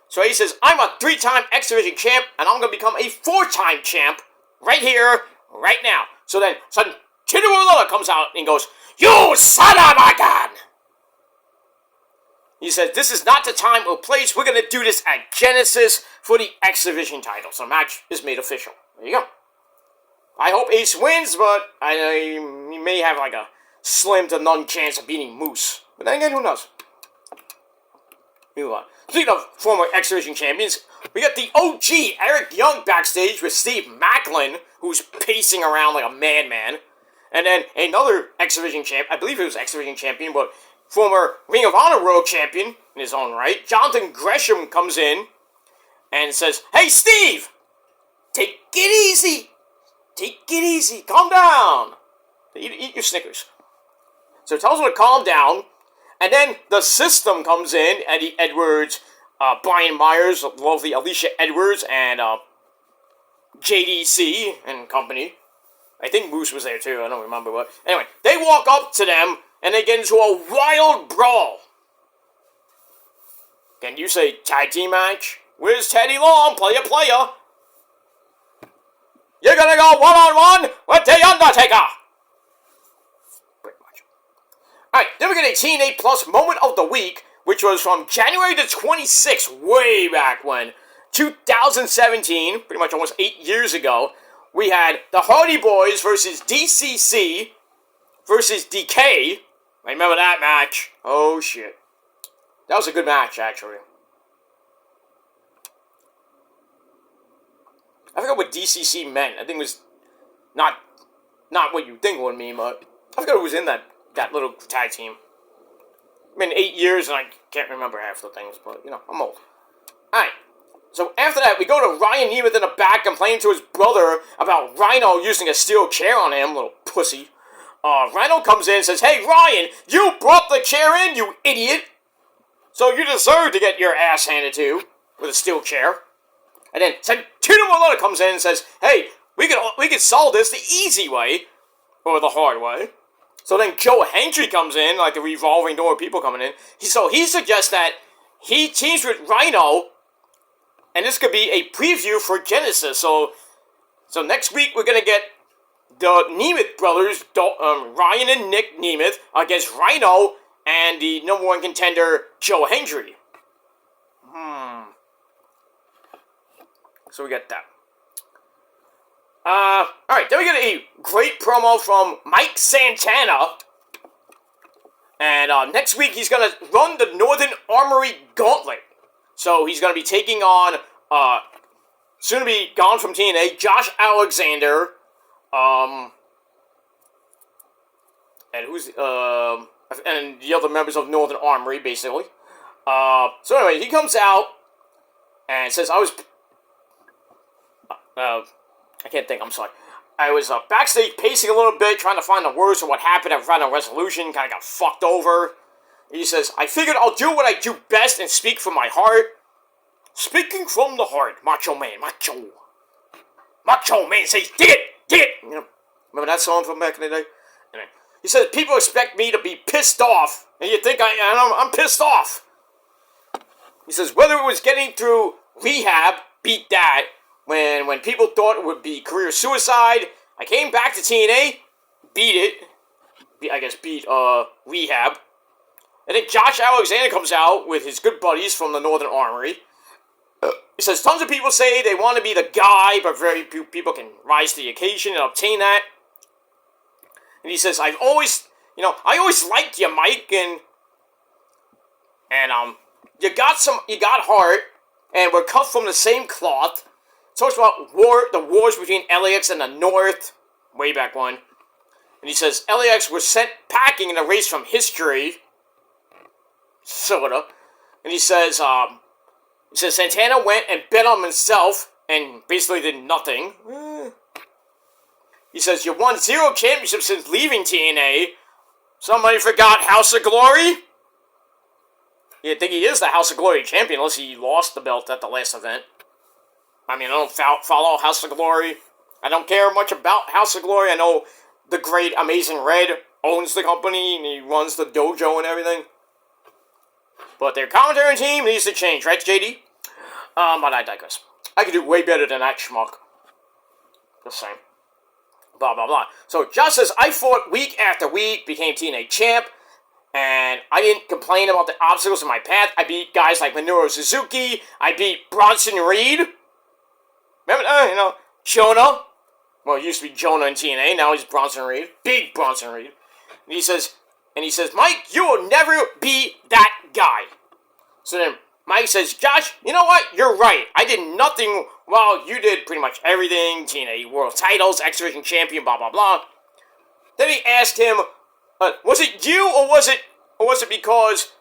So Ace says, I'm a 3-time X Division champ, and I'm going to become a 4-time champ right here, right now. So then, Tinder Warlord comes out and goes, you son of a gun! He says, this is not the time or place. We're going to do this at Genesis for the X Division title. So the match is made official. There you go. I hope Ace wins, but he may have like a slim to none chance of beating Moose. But then again, who knows? Move on. Speaking of former X Division champions, we got the OG Eric Young backstage with Steve Macklin, who's pacing around like a madman. And then another X Division champ, I believe it was X Division champion, but former Ring of Honor World Champion in his own right, Jonathan Gresham comes in and says, hey Steve, take it easy. Take it easy. Calm down. Eat your Snickers. So he tells him to calm down. And then the System comes in, Eddie Edwards, Brian Myers, lovely Alicia Edwards, and JDC and company. I think Moose was there too, I don't remember what. Anyway, they walk up to them, and they get into a wild brawl. Can you say tag team match? Where's Teddy Long? Player. You're gonna go one-on-one with The Undertaker! Pretty much. Alright, then we get a TNA Plus moment of the week, which was from January the 26th, way back when, 2017, pretty much almost 8 years ago. We had the Hardy Boys versus DCC versus DK. I remember that match. Oh, shit. That was a good match, actually. I forgot what DCC meant. I think it was not what you think it would mean, but I forgot it was in that little tag team. It's been 8 years, and I can't remember half the things, but, I'm old. Alright. So after that, we go to Ryan Nemeth in the back complaining to his brother about Rhino using a steel chair on him, little pussy. Rhino comes in and says, hey, Ryan, you brought the chair in, you idiot! So you deserve to get your ass handed to with a steel chair. And then Santino Marella comes in and says, hey, we can solve this the easy way, or the hard way. So then Joe Hendry comes in, like the revolving door of people coming in. So he suggests that he teams with Rhino, and this could be a preview for Genesis. So next week we're going to get the Nemeth brothers, Ryan and Nick Nemeth, against Rhino and the number one contender, Joe Hendry. So we got that. Alright, then we get a great promo from Mike Santana. And next week he's going to run the Northern Armory Gauntlet. So he's going to be taking on, soon to be gone from TNA, Josh Alexander, and who's, and the other members of Northern Armory, basically. So anyway, he comes out and says, I can't think, I'm sorry. I was backstage pacing a little bit, trying to find the words of what happened and find a resolution, kind of got fucked over. He says, I figured I'll do what I do best and speak from my heart. Speaking from the heart, Macho Man, Macho Man says, dig it! You know, remember that song from back in the day? Anyway, he says, people expect me to be pissed off, and you think I'm pissed off. He says, whether it was getting through rehab, beat that. When people thought it would be career suicide, I came back to TNA, beat it. Beat rehab. And then Josh Alexander comes out with his good buddies from the Northern Armory. He says, tons of people say they want to be the guy, but very few people can rise to the occasion and obtain that. And he says, I always liked you, Mike, and you got heart, and we're cut from the same cloth. Talks about the wars between LAX and the North, way back when. And he says, LAX was sent packing in a race from history, sorta. And he says, Santana went and bet on himself and basically did nothing. He says, you won 0 championships since leaving TNA. Somebody forgot House of Glory? You think he is the House of Glory champion, unless he lost the belt at the last event. I mean, I don't follow House of Glory. I don't care much about House of Glory. I know the great Amazing Red owns the company, and he runs the dojo and everything. But their commentary team needs to change, right, JD? But I digress. I could do way better than that schmuck. Just saying. Blah, blah, blah. So, Josh says, I fought week after week, became TNA champ, and I didn't complain about the obstacles in my path. I beat guys like Minoru Suzuki. I beat Bronson Reed. Remember, Jonah? Well, he used to be Jonah in TNA, now he's Bronson Reed. Big Bronson Reed. And he says, Mike, you will never be that guy. So then Mike says, Josh, you know what? You're right. I did nothing while you did pretty much everything. TNA World Titles, X Division Champion, blah, blah, blah. Then he asked him, was it you or was it because,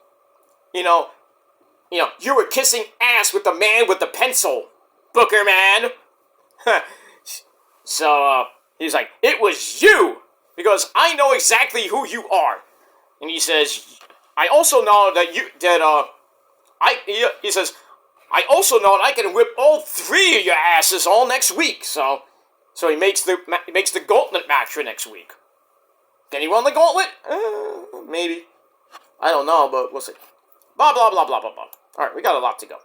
you were kissing ass with the man with the pencil? Booker man. So, he's like, it was you, because I know exactly who you are. And he says, I also know that he says, I also know that I can whip all 3 of your asses all next week. So he makes the gauntlet match for next week. Can he run the gauntlet? Maybe. I don't know, but we'll see. Blah, blah, blah, blah, blah, blah. Alright, we got a lot to go.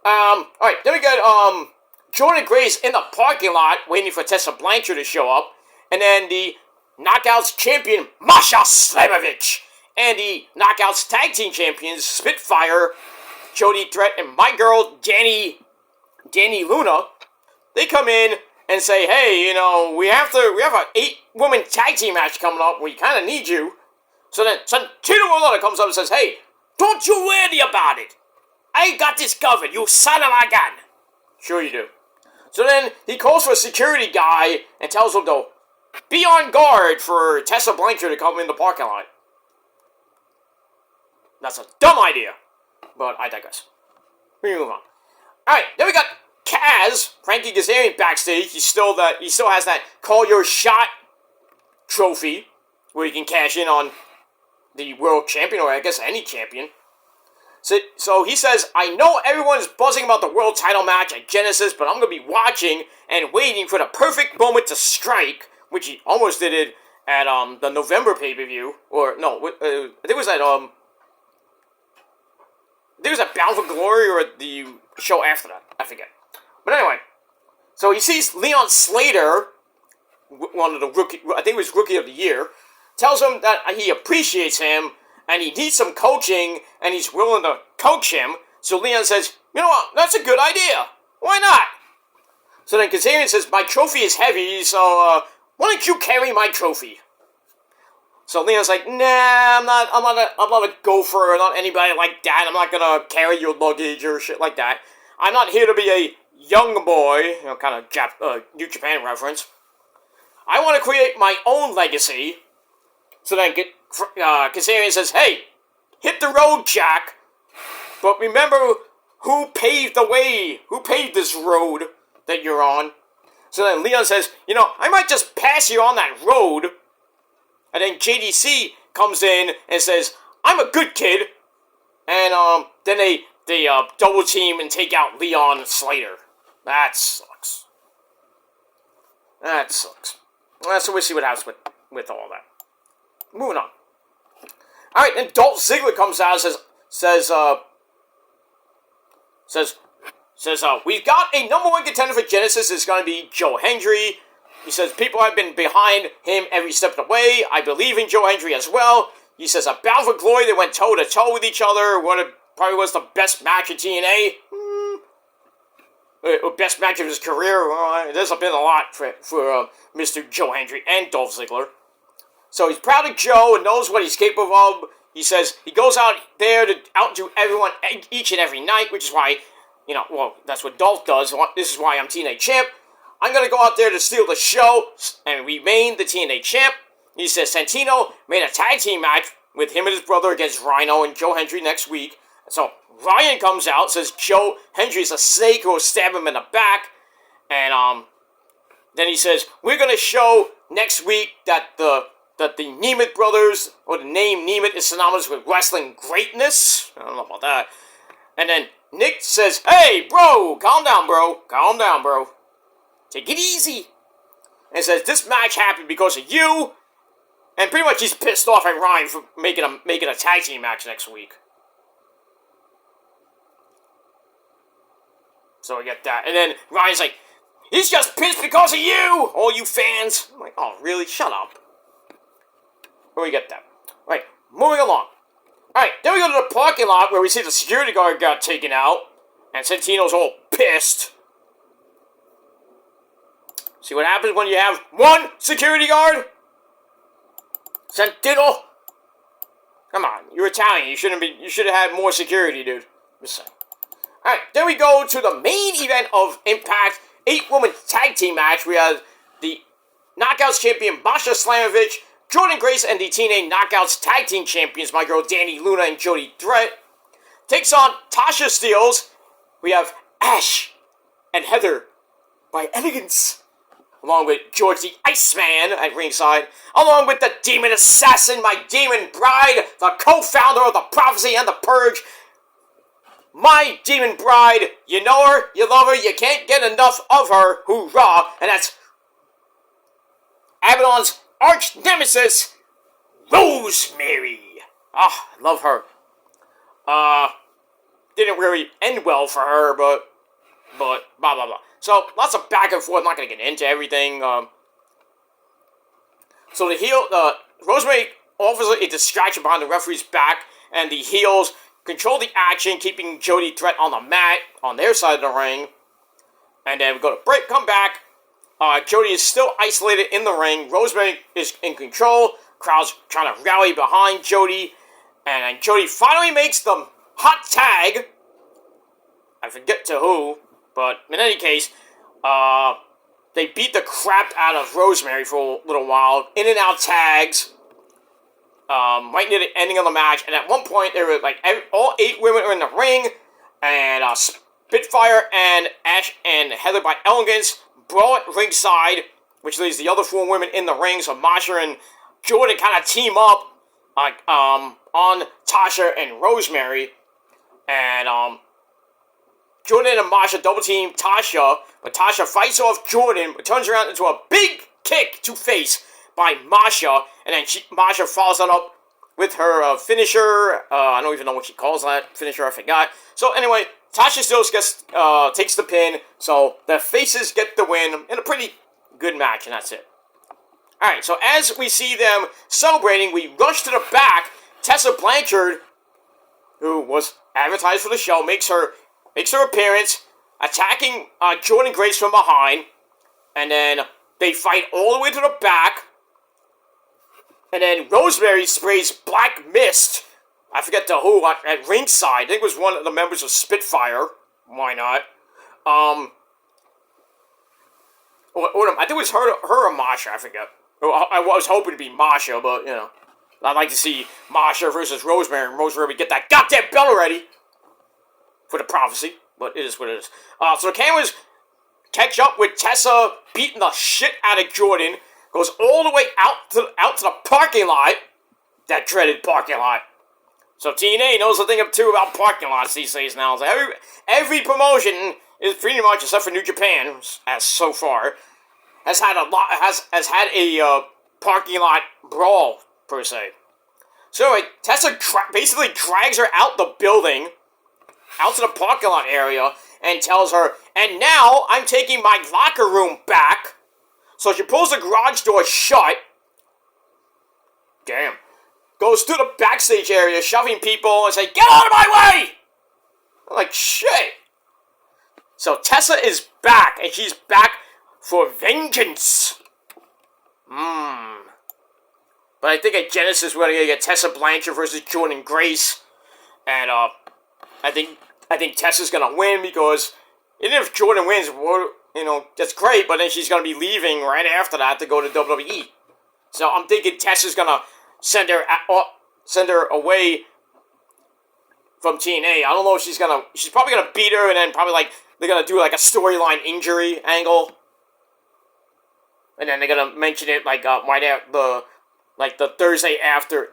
Alright, then we got, Jordan Gray's in the parking lot waiting for Tessa Blanchard to show up. And then the Knockouts champion, Masha Slamovich. And the Knockouts tag team champions, Spitfire, Jody Threat, and my girl, Danny Luna. They come in and say, hey, we have an 8-woman tag team match coming up. We kind of need you. So then Santino Marella comes up and says, hey, don't you worry about it. I got this covered, you son of a gun. Sure you do. So then he calls for a security guy and tells him to be on guard for Tessa Blanchard to come in the parking lot. That's a dumb idea. But I digress. We move on. Alright, then we got Kaz, Frankie Kazarian backstage. He still has that Call Your Shot trophy where you can cash in on the world champion, or I guess any champion. So he says, I know everyone's buzzing about the world title match at Genesis, but I'm going to be watching and waiting for the perfect moment to strike, which he almost did it at the November pay-per-view. Or, no, I think it was at, Bound for Glory or the show after that. I forget. But anyway, so he sees Leon Slater, one of the I think it was Rookie of the Year, tells him that he appreciates him, and he needs some coaching, and he's willing to coach him. So Leon says, you know what, that's a good idea. Why not? So then Kazarian says, my trophy is heavy, so why don't you carry my trophy? So Leon's like, nah, I'm not a gopher, or not anybody like that. I'm not gonna carry your luggage or shit like that. I'm not here to be a young boy, kind of New Japan reference. I want to create my own legacy. So then Kazarian says, hey, hit the road, Jack. But remember who paved the way, who paved this road that you're on. So then Leon says, I might just pass you on that road. And then JDC comes in and says, I'm a good kid. And then they double team and take out Leon and Slater. That sucks. So we'll see what happens with all that. Moving on. Alright, then Dolph Ziggler comes out and says, we've got a number one contender for Genesis. It's going to be Joe Hendry. He says, people have been behind him every step of the way. I believe in Joe Hendry as well. He says, a Battle for Glory, they went toe-to-toe with each other. Probably was the best match in TNA. Best match of his career. There's been a lot for Mr. Joe Hendry and Dolph Ziggler. So he's proud of Joe and knows what he's capable of. He says he goes out there to outdo everyone each and every night, which is why, that's what Dolph does. This is why I'm TNA champ. I'm going to go out there to steal the show and remain the TNA champ. He says Santino made a tag team match with him and his brother against Rhino and Joe Hendry next week. So Ryan comes out, says Joe Hendry's a snake who will stab him in the back. And then he says, we're going to show next week that the Nemeth brothers, or the name Nemeth, is synonymous with wrestling greatness. I don't know about that. And then Nick says, hey, bro, calm down, bro. Take it easy. And says, this match happened because of you. And pretty much he's pissed off at Ryan for making a tag team match next week. So we get that. And then Ryan's like, he's just pissed because of you, all you fans. I'm like, oh, really? Shut up. Where we get that. Right, moving along. Alright, then we go to the parking lot where we see the security guard got taken out. And Santino's all pissed. See what happens when you have one security guard? Santino? Come on, you're Italian. You should have had more security, dude. Just saying. Alright, then we go to the main event of Impact 8-woman tag team match. We have the Knockouts champion Masha Slamovich, Jordan Grace, and the TNA Knockouts tag team champions, my girl Danny Luna and Jody Threat, takes on Tasha Steelz. We have Ash and Heather by Elegance, along with George the Iceman at ringside, along with the Demon Assassin, my Demon Bride, the co-founder of the Prophecy and the Purge. My Demon Bride, you know her, you love her, you can't get enough of her, hoorah, and that's Abaddon's arch nemesis, Rosemary. I love her. Didn't really end well for her, but blah, blah, blah. So, lots of back and forth, I'm not going to get into everything. So Rosemary offers a distraction behind the referee's back, and the heels control the action, keeping Jody Threat on the mat, on their side of the ring. And then we go to break, come back. Jody is still isolated in the ring. Rosemary is in control. Crowd's trying to rally behind Jody. And Jody finally makes the hot tag. I forget to who, but in any case, they beat the crap out of Rosemary for a little while. In and out tags. Right near the ending of the match. And at one point, there were all 8 women were in the ring. And Spitfire and Ash and Heather by Elegance brawl at ringside, which leaves the other 4 women in the ring. So Masha and Jordan kind of team up on Tasha and Rosemary. And Jordan and Masha double team Tasha, but Tasha fights off Jordan, but turns around into a big kick to face by Masha, and then Masha follows that up with her finisher. I don't even know what she calls that finisher, I forgot. So anyway, Tasha still takes the pin, so the faces get the win in a pretty good match, and that's it. Alright, so as we see them celebrating, we rush to the back. Tessa Blanchard, who was advertised for the show, makes her appearance, attacking Jordan Grace from behind, and then they fight all the way to the back, and then Rosemary sprays black mist, I forget to who, at ringside. I think it was one of the members of Spitfire. Why not? I think it was her or Masha, I forget. I was hoping to be Masha, but, I'd like to see Masha versus Rosemary, and Rosemary get that goddamn belt already. for the prophecy, but it is what it is. So the cameras catch up with Tessa beating the shit out of Jordan, goes all the way out to the parking lot, that dreaded parking lot. So TNA knows a thing or two about parking lots these days now. So every promotion is pretty much, except for New Japan, as so far, has had a parking lot brawl per se. So Tessa basically drags her out the building, out to the parking lot area, and tells her, and now I'm taking my locker room back. So she pulls the garage door shut. Damn. Goes to the backstage area, shoving people, and say, get out of my way! I'm like, shit. So Tessa is back, and she's back for vengeance. But I think at Genesis we're gonna get Tessa Blanchard versus Jordan Grace, and I think Tessa's gonna win, because even if Jordan wins, that's great. But then she's gonna be leaving right after that to go to WWE. So I'm thinking Tessa's gonna send her away from TNA. I don't know if she's probably gonna beat her, and then probably they're gonna do a storyline injury angle, and then they're gonna mention it right after the Thursday after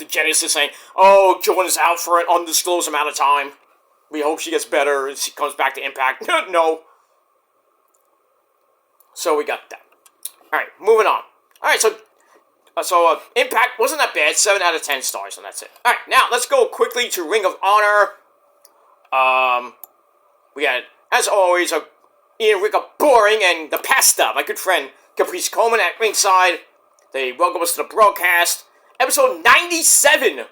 Genesis, saying, oh, Jordan's out for an undisclosed amount of time. We hope she gets better and she comes back to Impact. No. So we got that. Alright, moving on. Alright, so Impact wasn't that bad. 7 out of 10 stars, and that's it. Alright, now let's go quickly to Ring of Honor. We got, as always, Ian Ricker Boring and the Pasta, my good friend Caprice Coleman at ringside. They welcome us to the broadcast. Episode 97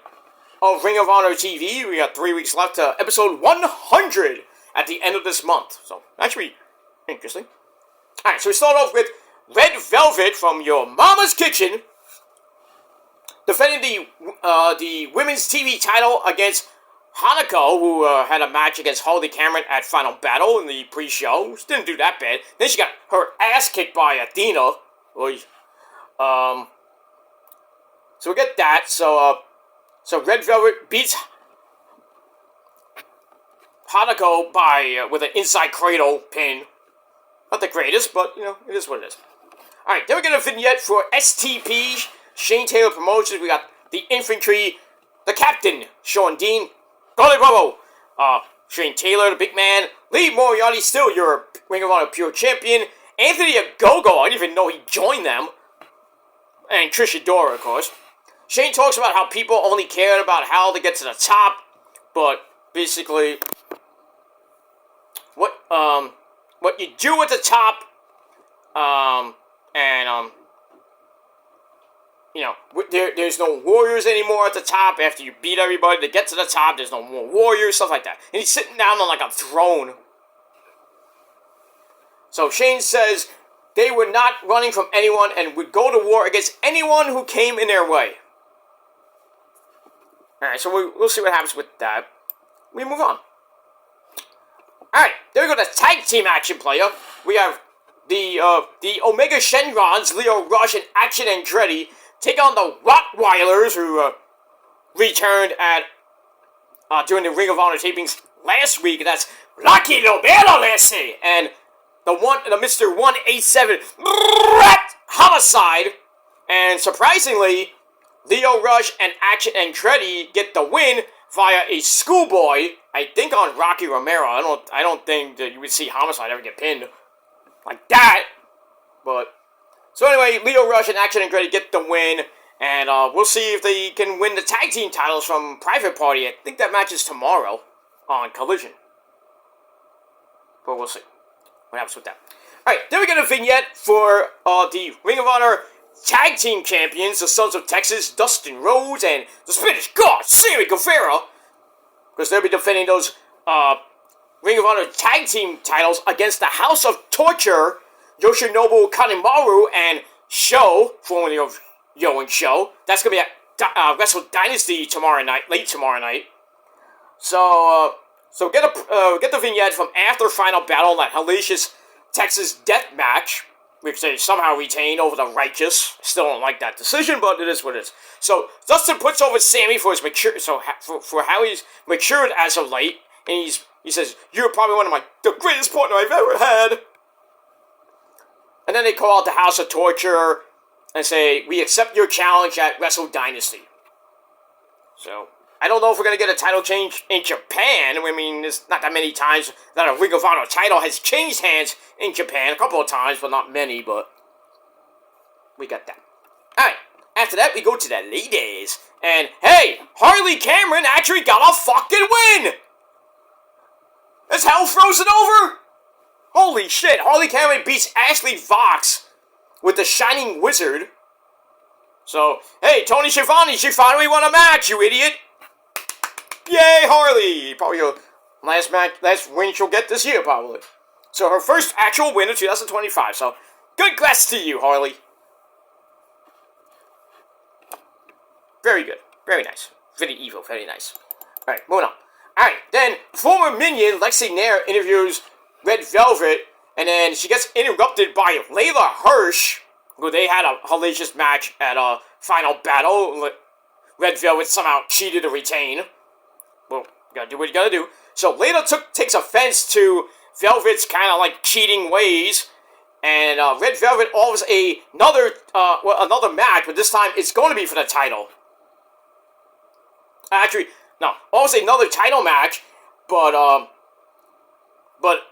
of Ring of Honor TV. We got 3 weeks left to episode 100 at the end of this month. So, that should be interesting. Alright, so we start off with Red Velvet from Your Mama's Kitchen defending the women's TV title against Hanako, who had a match against Harley Cameron at Final Battle in the pre-show. She didn't do that bad. Then she got her ass kicked by Athena. So we get that. So Red Velvet beats Hanako with an inside cradle pin. Not the greatest, but it is what it is. All right, then we get a vignette for STP Shane Taylor Promotions. We got the Infantry, the Captain Sean Dean, Golly Bravo, Shane Taylor, the Big Man, Lee Moriarty, still your Ring of Honor Pure Champion, Anthony Ogogo, I didn't even know he joined them, and Trish Adora, of course. Shane talks about how people only cared about how to get to the top, but basically, what you do at the top, there's no warriors anymore at the top. After you beat everybody to get to the top, there's no more warriors, stuff like that. And he's sitting down on a throne. So Shane says they were not running from anyone and would go to war against anyone who came in their way. Alright, so we'll see what happens with that. We move on. Alright, there we go, the tag team action player. We have the Omega Shenrons, Leo Rush and Action Andretti, take on the Rottweilers, who returned during the Ring of Honor tapings last week. That's Lucky Lobero Lassie and the Mr. 187 Homicide. And surprisingly, Leo Rush and Action Andretti get the win via a schoolboy, I think on Rocky Romero. I don't think that you would see Homicide ever get pinned like that. But so anyway, Leo Rush and Action Andretti get the win, and we'll see if they can win the tag team titles from Private Party. I think that match is tomorrow on Collision. But we'll see what happens with that. Alright, then we get a vignette for the Ring of Honor Tag Team Champions, the Sons of Texas, Dustin Rhodes, and the Spanish God, Sammy Guevara. Because they'll be defending those Ring of Honor Tag Team titles against the House of Torture, Yoshinobu Kanemaru and Sho, formerly of Yo and Sho. That's going to be at Wrestle Dynasty late tomorrow night. So get the vignette from after Final Battle, that hellacious Texas death match. which they somehow retained over the Righteous. Still don't like that decision, but it is what it is. So Dustin puts over Sammy for his for how he's matured as of late, and he says, "You're probably one of the greatest partner I've ever had." And then they call out the House of Torture and say, "We accept your challenge at Wrestle Dynasty." So I don't know if we're going to get a title change in Japan. I mean, there's not that many times that a Ring of Honor title has changed hands in Japan. A couple of times, but not many, but we got that. Alright, after that, we go to the ladies. And, hey, Harley Cameron actually got a fucking win! Is hell frozen over? Holy shit, Harley Cameron beats Ashley Vox with the Shining Wizard. So, hey, Tony Schiavone, she finally won a match, you idiot! Yay, Harley! Probably your last win she'll get this year, probably. So her first actual win of 2025. So, congrats to you, Harley. Very good. Very nice. Very evil. Very nice. Alright, moving on. Alright, then former minion Lexi Nair interviews Red Velvet, and then she gets interrupted by Layla Hirsch, who they had a hellacious match at a final battle. Red Velvet somehow cheated to retain. Well, you gotta do what you gotta do. So Layla takes offense to Velvet's kind of like cheating ways, and Red Velvet offers another match, but this time it's going to be for the title. Actually, no, offers another title match, but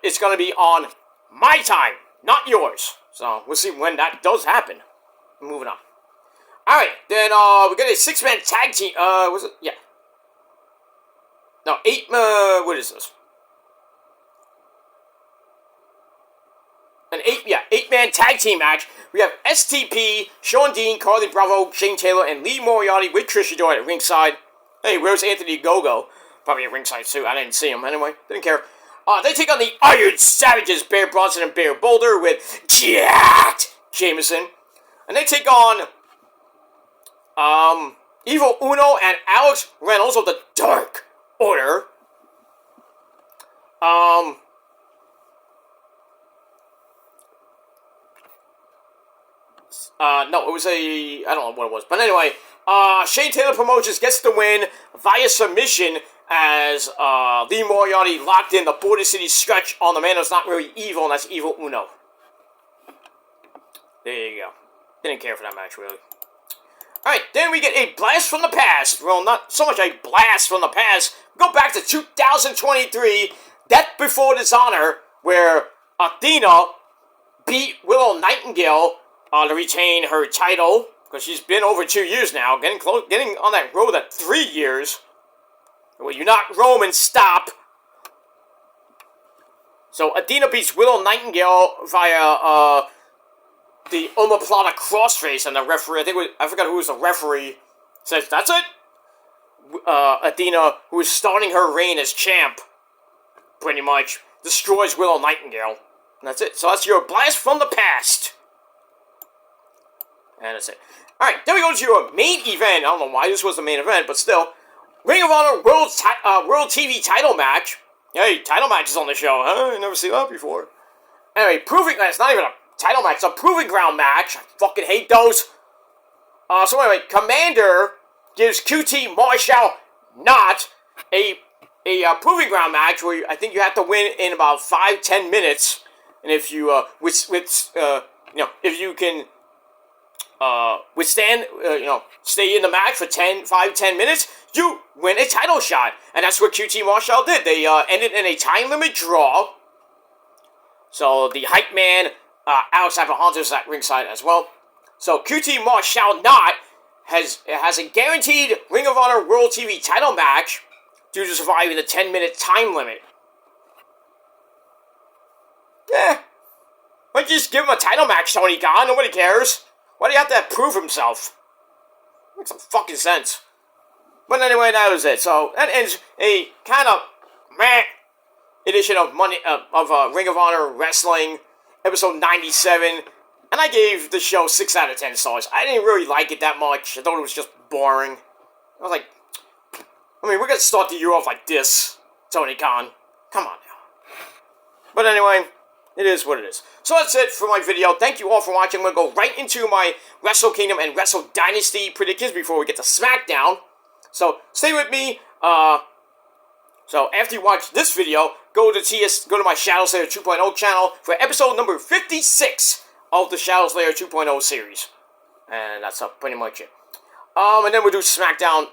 it's going to be on my time, not yours. So we'll see when that does happen. Moving on. All right, then we got a 6-man tag team. Was it? Yeah. No, 8. What is this? An 8-man tag team match. We have STP, Sean Dean, Carly Bravo, Shane Taylor, and Lee Moriarty with Trish Adora at ringside. Hey, where's Anthony Gogo? Probably at ringside too. I didn't see him anyway. Didn't care. They take on the Iron Savages, Bear Bronson and Bear Boulder, with Jacked Jameson. And they take on Evil Uno and Alex Reynolds of the Dark Order. No, it was I don't know what it was. But anyway, Shane Taylor Promotions gets the win via submission as Lee Moriarty locked in the Border City stretch on the man who's not really evil, and that's Evil Uno. There you go. Didn't care for that match, really. Alright, then we get a blast from the past. Well, not so much a blast from the past. Go back to 2023, Death Before Dishonor, where Athena beat Willow Nightingale to retain her title, because she's been over 2 years now, getting on that road at 3 years. Well, you knock Roman, stop. So Athena beats Willow Nightingale via the omoplata crossface, and the referee, I forgot who was the referee, says, that's it? Athena, who is starting her reign as champ, pretty much, destroys Willow Nightingale. And that's it. So that's your blast from the past. And that's it. Alright, then we go to your main event. I don't know why this was the main event, but still. Ring of Honor World TV title match. Hey, title matches on the show, huh? I never seen that before. Anyway, it's not even a title match, it's a Proving Ground match. I fucking hate those. So anyway, Commander gives QT Marshall not a Proving Ground match where I think you have to win in about 5-10 minutes. And if you, if you can withstand, stay in the match for 5-10 minutes, you win a title shot. And that's what QT Marshall did. They ended in a time limit draw. So the hype man, Alex Abrahantes, is at ringside as well. So QT Marshall not has a guaranteed Ring of Honor World TV title match due to surviving the 10-minute time limit. Yeah. Why don't you just give him a title match, Tony Khan? Nobody cares. Why do you have to prove himself? Makes some fucking sense. But anyway, that was it. So that ends a kind of meh edition of Ring of Honor Wrestling, episode 97. And I gave the show 6 out of 10 stars. I didn't really like it that much. I thought it was just boring. I was like, we're going to start the year off like this, Tony Khan. Come on now. But anyway, It is what it is. So that's it for my video. Thank you all for watching. I'm going to go right into my Wrestle Kingdom and Wrestle Dynasty predictions before we get to SmackDown. So stay with me. So after you watch this video, go to my Shadow Slayer 2.0 channel for episode number 56 of the Shadow Slayer 2.0 series. And that's pretty much it. And then we'll do SmackDown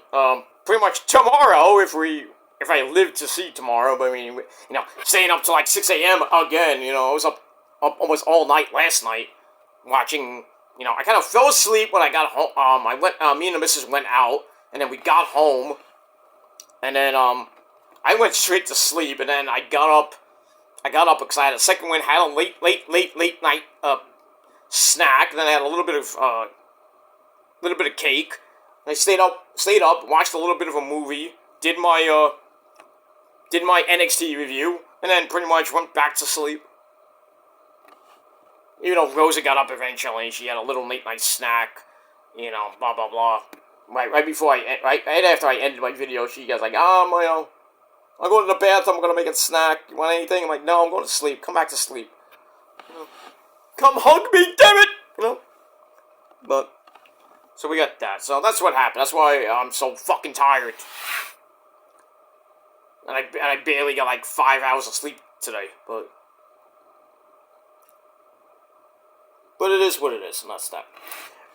pretty much tomorrow if I live to see tomorrow. But I mean, staying up till like 6 a.m. again. I was up almost all night last night watching. I kind of fell asleep when I got home. Me and the missus went out, and then we got home, and then I went straight to sleep, and then I got up because I had a second wind, had a late night snack, and then I had a little bit of cake. And I stayed up, watched a little bit of a movie, did my NXT review, and then pretty much went back to sleep. Even though Rosa got up eventually, she had a little late night snack, blah blah blah. Right after I ended my video, she goes like, I'm going to the bathroom, I'm going to make a snack. You want anything? I'm like, no, I'm going to sleep. Come back to sleep. Come hug me, damn it! But, so we got that. So that's what happened. That's why I'm so fucking tired. And I barely got like 5 hours of sleep today. But it is what it is, and that's that.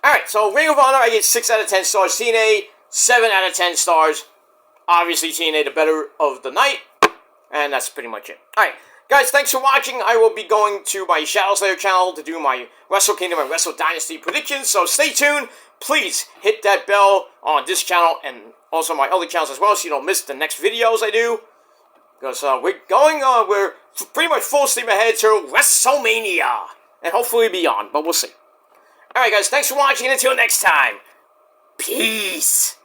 Alright, so Ring of Honor, I get 6 out of 10 stars. TNA, 7 out of 10 stars. Obviously, TNA the better of the night. And that's pretty much it. Alright, guys, thanks for watching. I will be going to my Shadow Slayer channel to do my Wrestle Kingdom and Wrestle Dynasty predictions. So stay tuned. Please hit that bell on this channel and also my other channels as well so you don't miss the next videos I do. Because we're pretty much full steam ahead to WrestleMania. And hopefully beyond, but we'll see. Alright guys, thanks for watching and until next time. Peace.